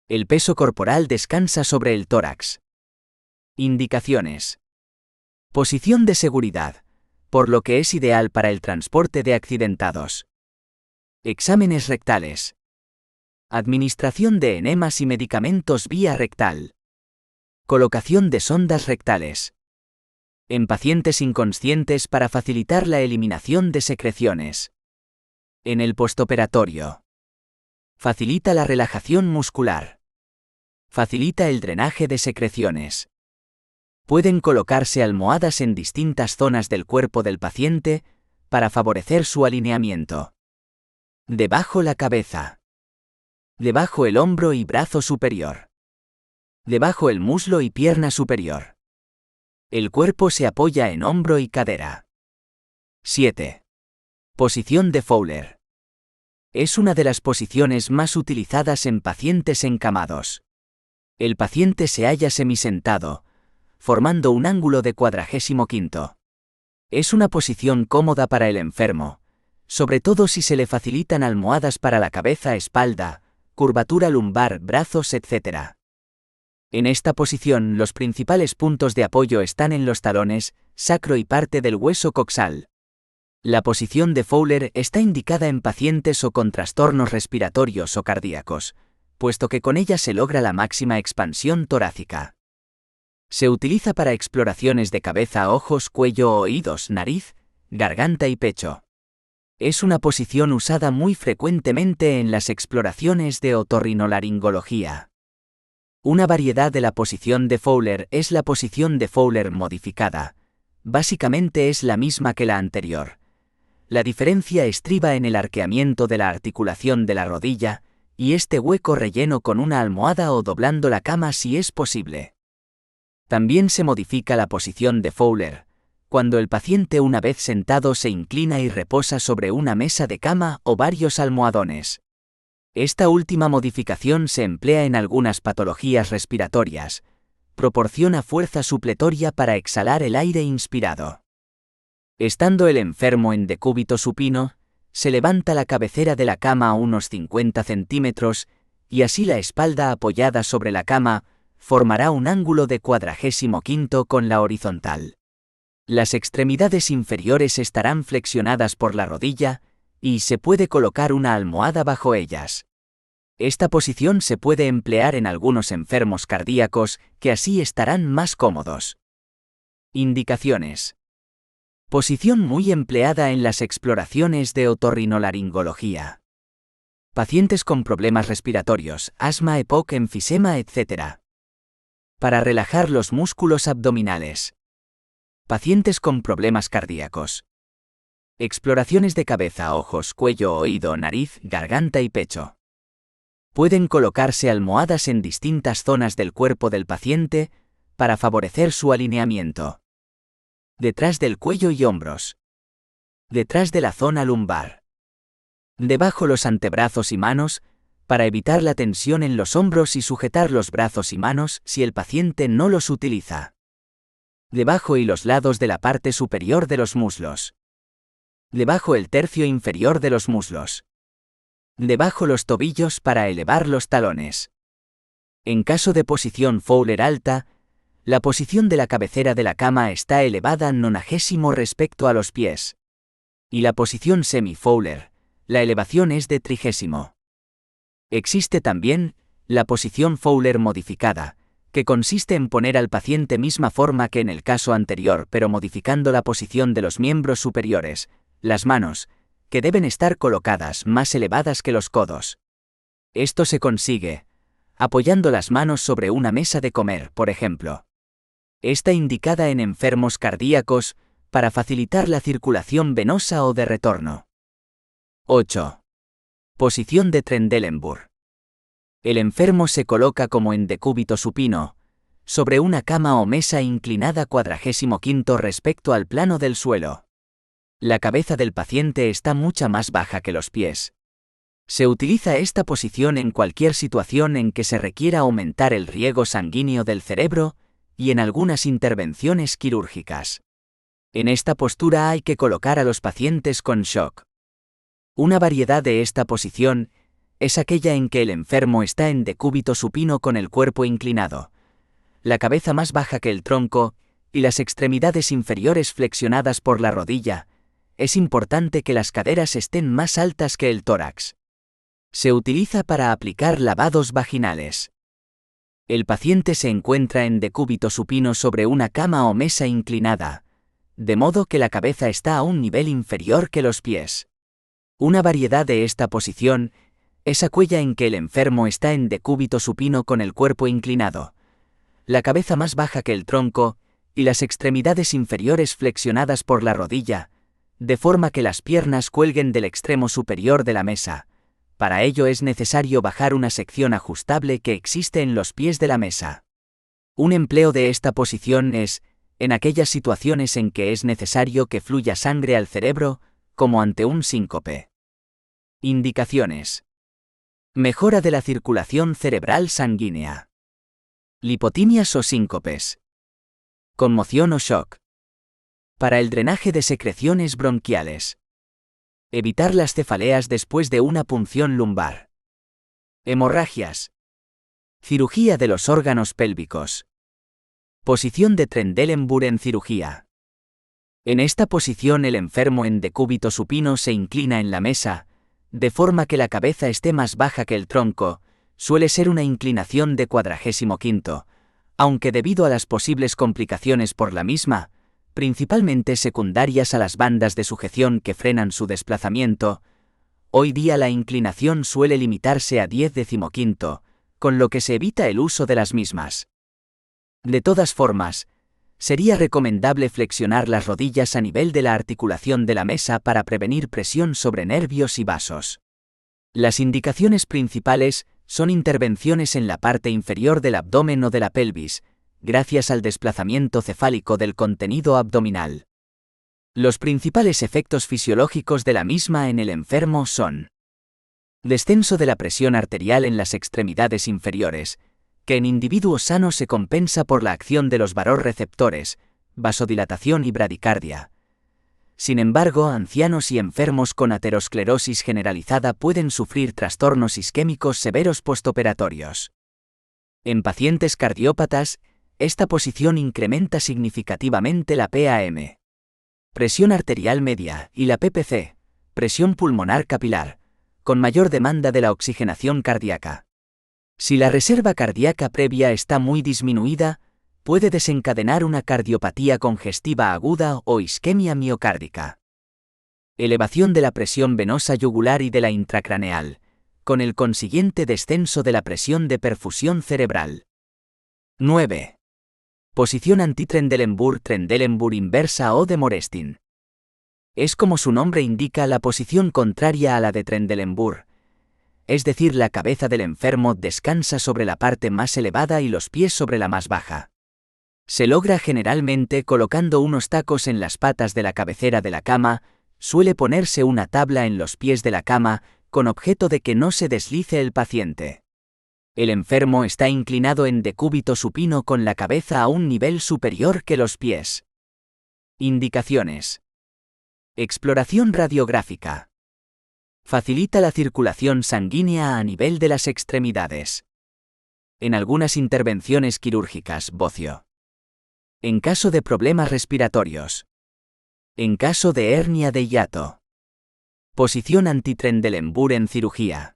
[SPEAKER 3] El peso corporal descansa sobre el tórax. Indicaciones. Posición de seguridad, por lo que es ideal para el transporte de accidentados. Exámenes rectales. Administración de enemas y medicamentos vía rectal. Colocación de sondas rectales. En pacientes inconscientes para facilitar la eliminación de secreciones. En el postoperatorio. Facilita la relajación muscular. Facilita el drenaje de secreciones. Pueden colocarse almohadas en distintas zonas del cuerpo del paciente para favorecer su alineamiento. Debajo la cabeza. Debajo el hombro y brazo superior. Debajo el muslo y pierna superior. El cuerpo se apoya en hombro y cadera. 7. Posición de Fowler. Es una de las posiciones más utilizadas en pacientes encamados. El paciente se halla semisentado, formando un ángulo de 45°. Es una posición cómoda para el enfermo, sobre todo si se le facilitan almohadas para la cabeza, espalda, curvatura lumbar, brazos, etc. En esta posición los principales puntos de apoyo están en los talones, sacro y parte del hueso coxal. La posición de Fowler está indicada en pacientes o con trastornos respiratorios o cardíacos, puesto que con ella se logra la máxima expansión torácica. Se utiliza para exploraciones de cabeza, ojos, cuello, oídos, nariz, garganta y pecho. Es una posición usada muy frecuentemente en las exploraciones de otorrinolaringología. Una variedad de la posición de Fowler es la posición de Fowler modificada. Básicamente es la misma que la anterior. La diferencia estriba en el arqueamiento de la articulación de la rodilla, y este hueco relleno con una almohada o doblando la cama si es posible. También se modifica la posición de Fowler, cuando el paciente una vez sentado se inclina y reposa sobre una mesa de cama o varios almohadones. Esta última modificación se emplea en algunas patologías respiratorias. Proporciona fuerza supletoria para exhalar el aire inspirado. Estando el enfermo en decúbito supino, se levanta la cabecera de la cama a unos 50 centímetros, y así la espalda apoyada sobre la cama formará un ángulo de 45° con la horizontal. Las extremidades inferiores estarán flexionadas por la rodilla, y se puede colocar una almohada bajo ellas. Esta posición se puede emplear en algunos enfermos cardíacos, que así estarán más cómodos. Indicaciones. Posición muy empleada en las exploraciones de otorrinolaringología. Pacientes con problemas respiratorios, asma, EPOC, enfisema, etc. Para relajar los músculos abdominales. Pacientes con problemas cardíacos. Exploraciones de cabeza, ojos, cuello, oído, nariz, garganta y pecho. Pueden colocarse almohadas en distintas zonas del cuerpo del paciente para favorecer su alineamiento. Detrás del cuello y hombros. Detrás de la zona lumbar. Debajo los antebrazos y manos, para evitar la tensión en los hombros y sujetar los brazos y manos si el paciente no los utiliza. Debajo y los lados de la parte superior de los muslos. Debajo el tercio inferior de los muslos. Debajo los tobillos para elevar los talones. En caso de posición Fowler alta, la posición de la cabecera de la cama está elevada 90° respecto a los pies. Y la posición semi-Fowler, la elevación es de 30. Existe también la posición Fowler modificada, que consiste en poner al paciente misma forma que en el caso anterior, pero modificando la posición de los miembros superiores, las manos, que deben estar colocadas más elevadas que los codos. Esto se consigue apoyando las manos sobre una mesa de comer, por ejemplo. Está indicada en enfermos cardíacos para facilitar la circulación venosa o de retorno. 8. Posición de Trendelenburg. El enfermo se coloca como en decúbito supino, sobre una cama o mesa inclinada 45° respecto al plano del suelo. La cabeza del paciente está mucho más baja que los pies. Se utiliza esta posición en cualquier situación en que se requiera aumentar el riego sanguíneo del cerebro y en algunas intervenciones quirúrgicas. En esta postura hay que colocar a los pacientes con shock. Una variedad de esta posición es aquella en que el enfermo está en decúbito supino con el cuerpo inclinado, la cabeza más baja que el tronco y las extremidades inferiores flexionadas por la rodilla. Es importante que las caderas estén más altas que el tórax. Se utiliza para aplicar lavados vaginales. El paciente se encuentra en decúbito supino sobre una cama o mesa inclinada, de modo que la cabeza está a un nivel inferior que los pies. Una variedad de esta posición es aquella en que el enfermo está en decúbito supino con el cuerpo inclinado, la cabeza más baja que el tronco y las extremidades inferiores flexionadas por la rodilla, de forma que las piernas cuelguen del extremo superior de la mesa. Para ello es necesario bajar una sección ajustable que existe en los pies de la mesa. Un empleo de esta posición es en aquellas situaciones en que es necesario que fluya sangre al cerebro, como ante un síncope. Indicaciones. Mejora de la circulación cerebral sanguínea. Lipotimias o síncopes. Conmoción o shock. Para el drenaje de secreciones bronquiales. Evitar las cefaleas después de una punción lumbar. Hemorragias. Cirugía de los órganos pélvicos. Posición de Trendelenburg en cirugía. En esta posición el enfermo en decúbito supino se inclina en la mesa, de forma que la cabeza esté más baja que el tronco. Suele ser una inclinación de 45°, aunque debido a las posibles complicaciones por la misma, principalmente secundarias a las bandas de sujeción que frenan su desplazamiento, hoy día la inclinación suele limitarse a 10°, con lo que se evita el uso de las mismas. De todas formas, sería recomendable flexionar las rodillas a nivel de la articulación de la mesa para prevenir presión sobre nervios y vasos. Las indicaciones principales son intervenciones en la parte inferior del abdomen o de la pelvis, gracias al desplazamiento cefálico del contenido abdominal. Los principales efectos fisiológicos de la misma en el enfermo son: descenso de la presión arterial en las extremidades inferiores, que en individuos sanos se compensa por la acción de los varorreceptores, vasodilatación y bradicardia. Sin embargo, ancianos y enfermos con aterosclerosis generalizada pueden sufrir trastornos isquémicos severos postoperatorios. En pacientes cardiópatas, esta posición incrementa significativamente la PAM, presión arterial media, y la PPC, presión pulmonar capilar, con mayor demanda de la oxigenación cardíaca. Si la reserva cardíaca previa está muy disminuida, puede desencadenar una cardiopatía congestiva aguda o isquemia miocárdica. Elevación de la presión venosa yugular y de la intracraneal, con el consiguiente descenso de la presión de perfusión cerebral. 9. Posición anti-Trendelenburg, Trendelenburg inversa o de Morestin. Es como su nombre indica la posición contraria a la de Trendelenburg, es decir, la cabeza del enfermo descansa sobre la parte más elevada y los pies sobre la más baja. Se logra generalmente colocando unos tacos en las patas de la cabecera de la cama. Suele ponerse una tabla en los pies de la cama, con objeto de que no se deslice el paciente. El enfermo está inclinado en decúbito supino con la cabeza a un nivel superior que los pies. Indicaciones. Exploración radiográfica. Facilita la circulación sanguínea a nivel de las extremidades. En algunas intervenciones quirúrgicas, bocio. En caso de problemas respiratorios. En caso de hernia de hiato. Posición anti-Trendelenburg en cirugía.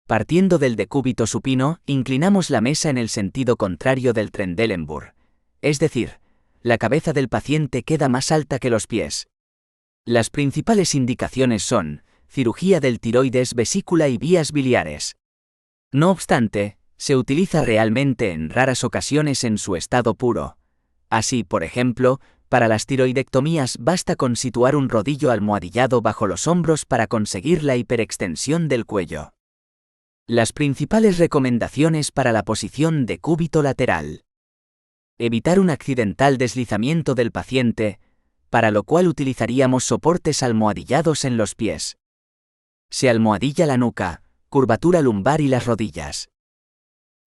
[SPEAKER 3] Partiendo del decúbito supino, inclinamos la mesa en el sentido contrario del Trendelenburg, es decir, la cabeza del paciente queda más alta que los pies. Las principales indicaciones son cirugía del tiroides, vesícula y vías biliares. No obstante, se utiliza realmente en raras ocasiones en su estado puro. Así, por ejemplo, para las tiroidectomías basta con situar un rodillo almohadillado bajo los hombros para conseguir la hiperextensión del cuello. Las principales recomendaciones para la posición decúbito lateral. Evitar un accidental deslizamiento del paciente, para lo cual utilizaríamos soportes almohadillados en los pies. Se almohadilla la nuca, curvatura lumbar y las rodillas.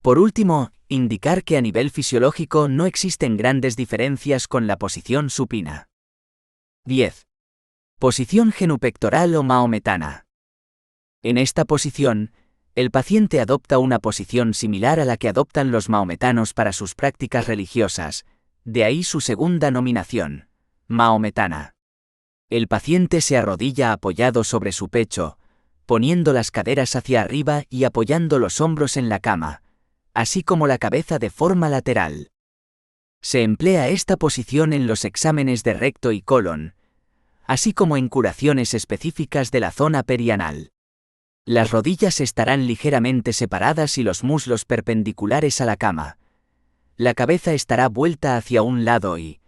[SPEAKER 3] Por último, indicar que a nivel fisiológico no existen grandes diferencias con la posición supina. 10. Posición genupectoral o mahometana. En esta posición, el paciente adopta una posición similar a la que adoptan los mahometanos para sus prácticas religiosas, de ahí su segunda nominación, mahometana. El paciente se arrodilla apoyado sobre su pecho, poniendo las caderas hacia arriba y apoyando los hombros en la cama, así como la cabeza de forma lateral. Se emplea esta posición en los exámenes de recto y colon, así como en curaciones específicas de la zona perianal. Las rodillas estarán ligeramente separadas y los muslos perpendiculares a la cama. La cabeza estará vuelta hacia un lado y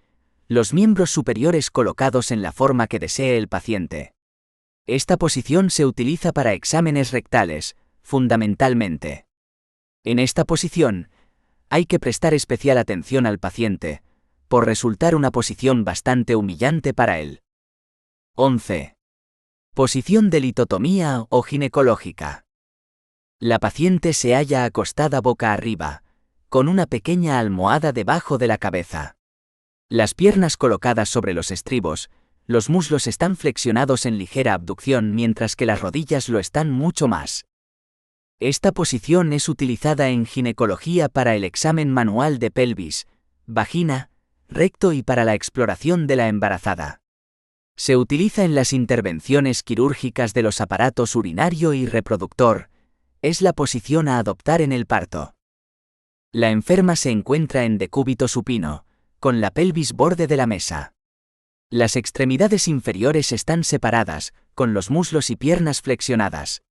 [SPEAKER 3] los miembros superiores colocados en la forma que desee el paciente. Esta posición se utiliza para exámenes rectales, fundamentalmente. En esta posición, hay que prestar especial atención al paciente, por resultar una posición bastante humillante para él. 11. Posición de litotomía o ginecológica. La paciente se halla acostada boca arriba, con una pequeña almohada debajo de la cabeza. Las piernas colocadas sobre los estribos, los muslos están flexionados en ligera abducción mientras que las rodillas lo están mucho más. Esta posición es utilizada en ginecología para el examen manual de pelvis, vagina, recto y para la exploración de la embarazada. Se utiliza en las intervenciones quirúrgicas de los aparatos urinario y reproductor. Es la posición a adoptar en el parto. La enferma se encuentra en decúbito supino, con la pelvis borde de la mesa. Las extremidades inferiores están separadas, con los muslos y piernas flexionadas.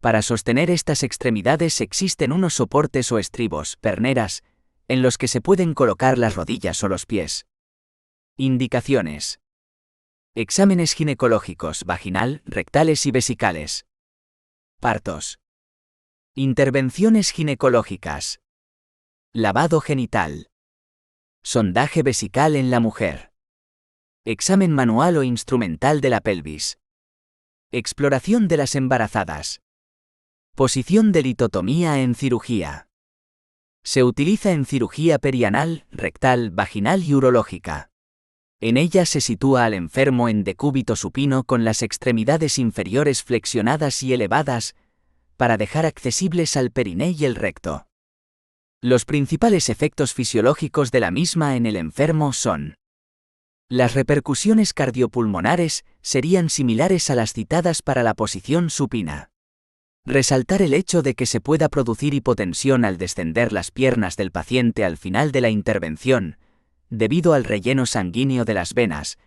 [SPEAKER 3] Para sostener estas extremidades existen unos soportes o estribos, perneras, en los que se pueden colocar las rodillas o los pies. Indicaciones. Exámenes ginecológicos vaginal, rectales y vesicales. Partos. Intervenciones ginecológicas. Lavado genital. Sondaje vesical en la mujer. Examen manual o instrumental de la pelvis. Exploración de las embarazadas. Posición de litotomía en cirugía. Se utiliza en cirugía perianal, rectal, vaginal y urológica. En ella se sitúa al enfermo en decúbito supino con las extremidades inferiores flexionadas y elevadas, para dejar accesibles al periné y el recto. Los principales efectos fisiológicos de la misma en el enfermo son: las repercusiones cardiopulmonares serían similares a las citadas para la posición supina. Resaltar el hecho de que se pueda producir hipotensión al descender las piernas del paciente al final de la intervención, debido al relleno sanguíneo de las venas.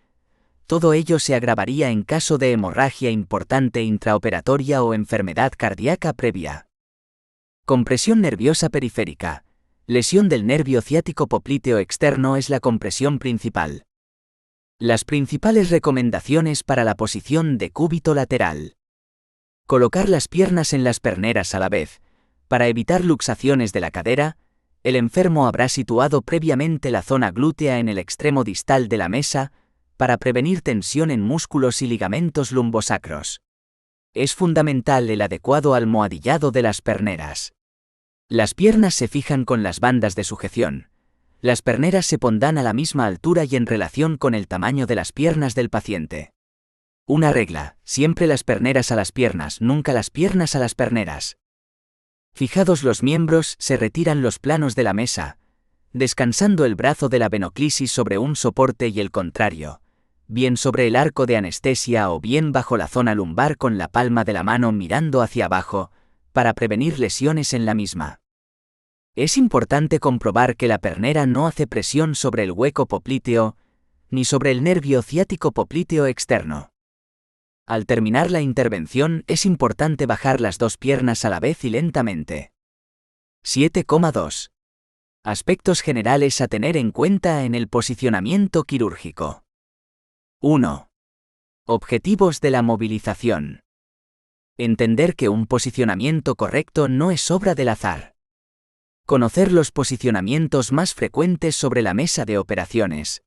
[SPEAKER 3] Todo ello se agravaría en caso de hemorragia importante intraoperatoria o enfermedad cardíaca previa. Compresión nerviosa periférica. Lesión del nervio ciático popliteo externo es la compresión principal. Las principales recomendaciones para la posición decúbito lateral. Colocar las piernas en las perneras a la vez. Para evitar luxaciones de la cadera, el enfermo habrá situado previamente la zona glútea en el extremo distal de la mesa, para prevenir tensión en músculos y ligamentos lumbosacros. Es fundamental el adecuado almohadillado de las perneras. Las piernas se fijan con las bandas de sujeción. Las perneras se pondrán a la misma altura y en relación con el tamaño de las piernas del paciente. Una regla: siempre las perneras a las piernas, nunca las piernas a las perneras. Fijados los miembros, se retiran los planos de la mesa, descansando el brazo de la venoclisis sobre un soporte y el contrario, bien sobre el arco de anestesia o bien bajo la zona lumbar con la palma de la mano mirando hacia abajo, para prevenir lesiones en la misma. Es importante comprobar que la pernera no hace presión sobre el hueco popliteo, ni sobre el nervio ciático popliteo externo. Al terminar la intervención es importante bajar las dos piernas a la vez y lentamente. 7,2. Aspectos generales a tener en cuenta en el posicionamiento quirúrgico. 1. Objetivos de la movilización. Entender que un posicionamiento correcto no es obra del azar. Conocer los posicionamientos más frecuentes sobre la mesa de operaciones.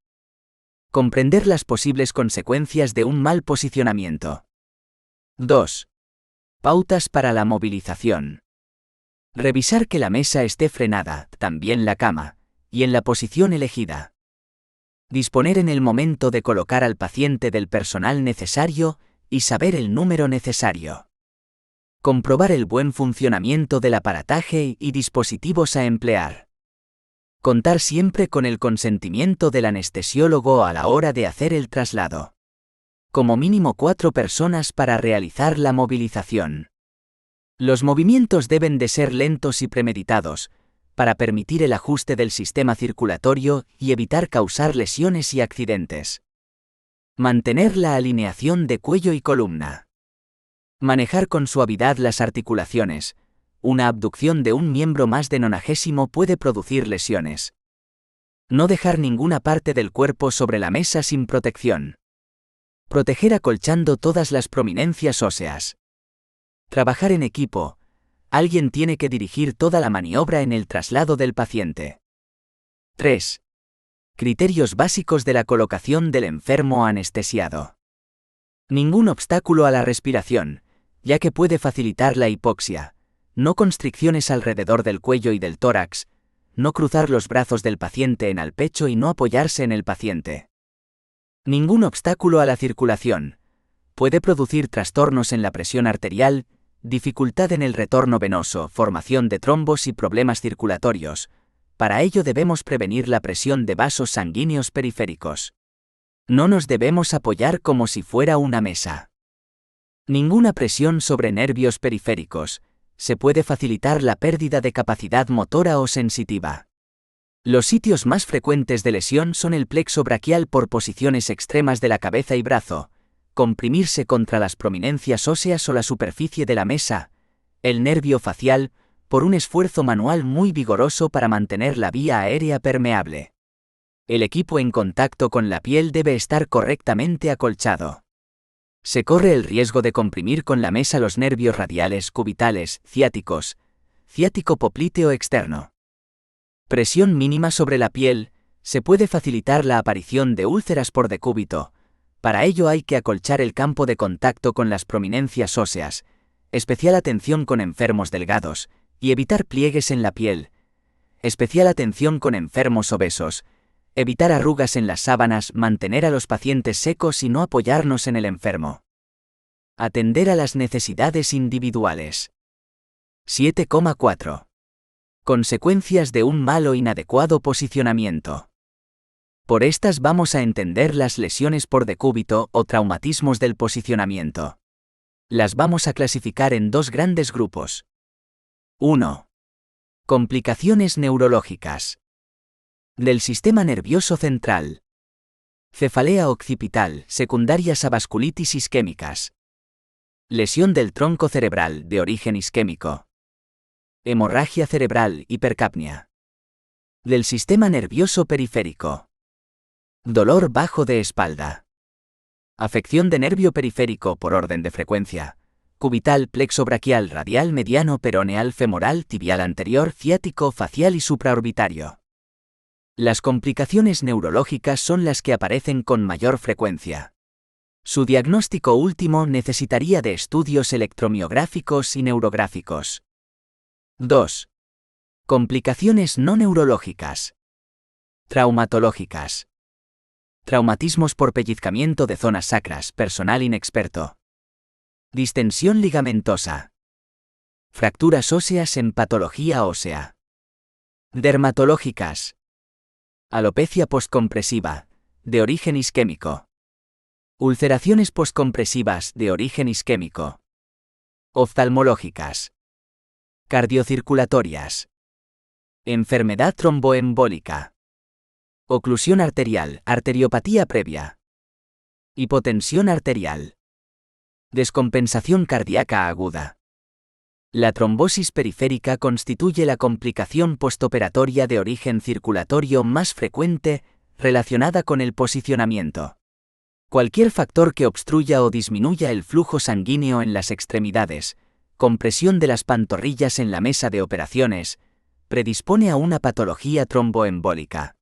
[SPEAKER 3] Comprender las posibles consecuencias de un mal posicionamiento. 2. Pautas para la movilización. Revisar que la mesa esté frenada, también la cama, y en la posición elegida. Disponer en el momento de colocar al paciente del personal necesario y saber el número necesario. Comprobar el buen funcionamiento del aparataje y dispositivos a emplear. Contar siempre con el consentimiento del anestesiólogo a la hora de hacer el traslado. Como mínimo 4 personas para realizar la movilización. Los movimientos deben de ser lentos y premeditados, para permitir el ajuste del sistema circulatorio y evitar causar lesiones y accidentes. Mantener la alineación de cuello y columna. Manejar con suavidad las articulaciones. Una abducción de un miembro más de 90 puede producir lesiones. No dejar ninguna parte del cuerpo sobre la mesa sin protección. Proteger acolchando todas las prominencias óseas. Trabajar en equipo. Alguien tiene que dirigir toda la maniobra en el traslado del paciente. 3. Criterios básicos de la colocación del enfermo anestesiado. Ningún obstáculo a la respiración, ya que puede facilitar la hipoxia. No constricciones alrededor del cuello y del tórax. No cruzar los brazos del paciente en el pecho y no apoyarse en el paciente. Ningún obstáculo a la circulación. Puede producir trastornos en la presión arterial, dificultad en el retorno venoso, formación de trombos y problemas circulatorios. Para ello debemos prevenir la presión de vasos sanguíneos periféricos. No nos debemos apoyar como si fuera una mesa. Ninguna presión sobre nervios periféricos. Se puede facilitar la pérdida de capacidad motora o sensitiva. Los sitios más frecuentes de lesión son el plexo braquial por posiciones extremas de la cabeza y brazo, comprimirse contra las prominencias óseas o la superficie de la mesa, el nervio facial, por un esfuerzo manual muy vigoroso para mantener la vía aérea permeable. El equipo en contacto con la piel debe estar correctamente acolchado. Se corre el riesgo de comprimir con la mesa los nervios radiales, cubitales, ciáticos, ciático popliteo externo. Presión mínima sobre la piel. Se puede facilitar la aparición de úlceras por decúbito. Para ello hay que acolchar el campo de contacto con las prominencias óseas, especial atención con enfermos delgados, y evitar pliegues en la piel. Especial atención con enfermos obesos. Evitar arrugas en las sábanas, mantener a los pacientes secos y no apoyarnos en el enfermo. Atender a las necesidades individuales. 7,4. Consecuencias de un mal o inadecuado posicionamiento. Por estas vamos a entender las lesiones por decúbito o traumatismos del posicionamiento. Las vamos a clasificar en dos grandes grupos. 1. Complicaciones neurológicas. Del sistema nervioso central. Cefalea occipital, secundarias a vasculitis isquémicas. Lesión del tronco cerebral, de origen isquémico. Hemorragia cerebral, hipercapnia. Del sistema nervioso periférico. Dolor bajo de espalda. Afección de nervio periférico por orden de frecuencia. Cubital, plexo braquial, radial, mediano, peroneal, femoral, tibial anterior, ciático, facial y supraorbitario. Las complicaciones neurológicas son las que aparecen con mayor frecuencia. Su diagnóstico último necesitaría de estudios electromiográficos y neurográficos. 2. Complicaciones no neurológicas. Traumatológicas. Traumatismos por pellizcamiento de zonas sacras, personal inexperto. Distensión ligamentosa. Fracturas óseas en patología ósea. Dermatológicas. Alopecia postcompresiva, de origen isquémico. Ulceraciones poscompresivas de origen isquémico. Oftalmológicas. Cardiocirculatorias. Enfermedad tromboembólica. Oclusión arterial, arteriopatía previa. Hipotensión arterial. Descompensación cardíaca aguda. La trombosis periférica constituye la complicación postoperatoria de origen circulatorio más frecuente, relacionada con el posicionamiento. Cualquier factor que obstruya o disminuya el flujo sanguíneo en las extremidades, compresión de las pantorrillas en la mesa de operaciones, predispone a una patología tromboembólica.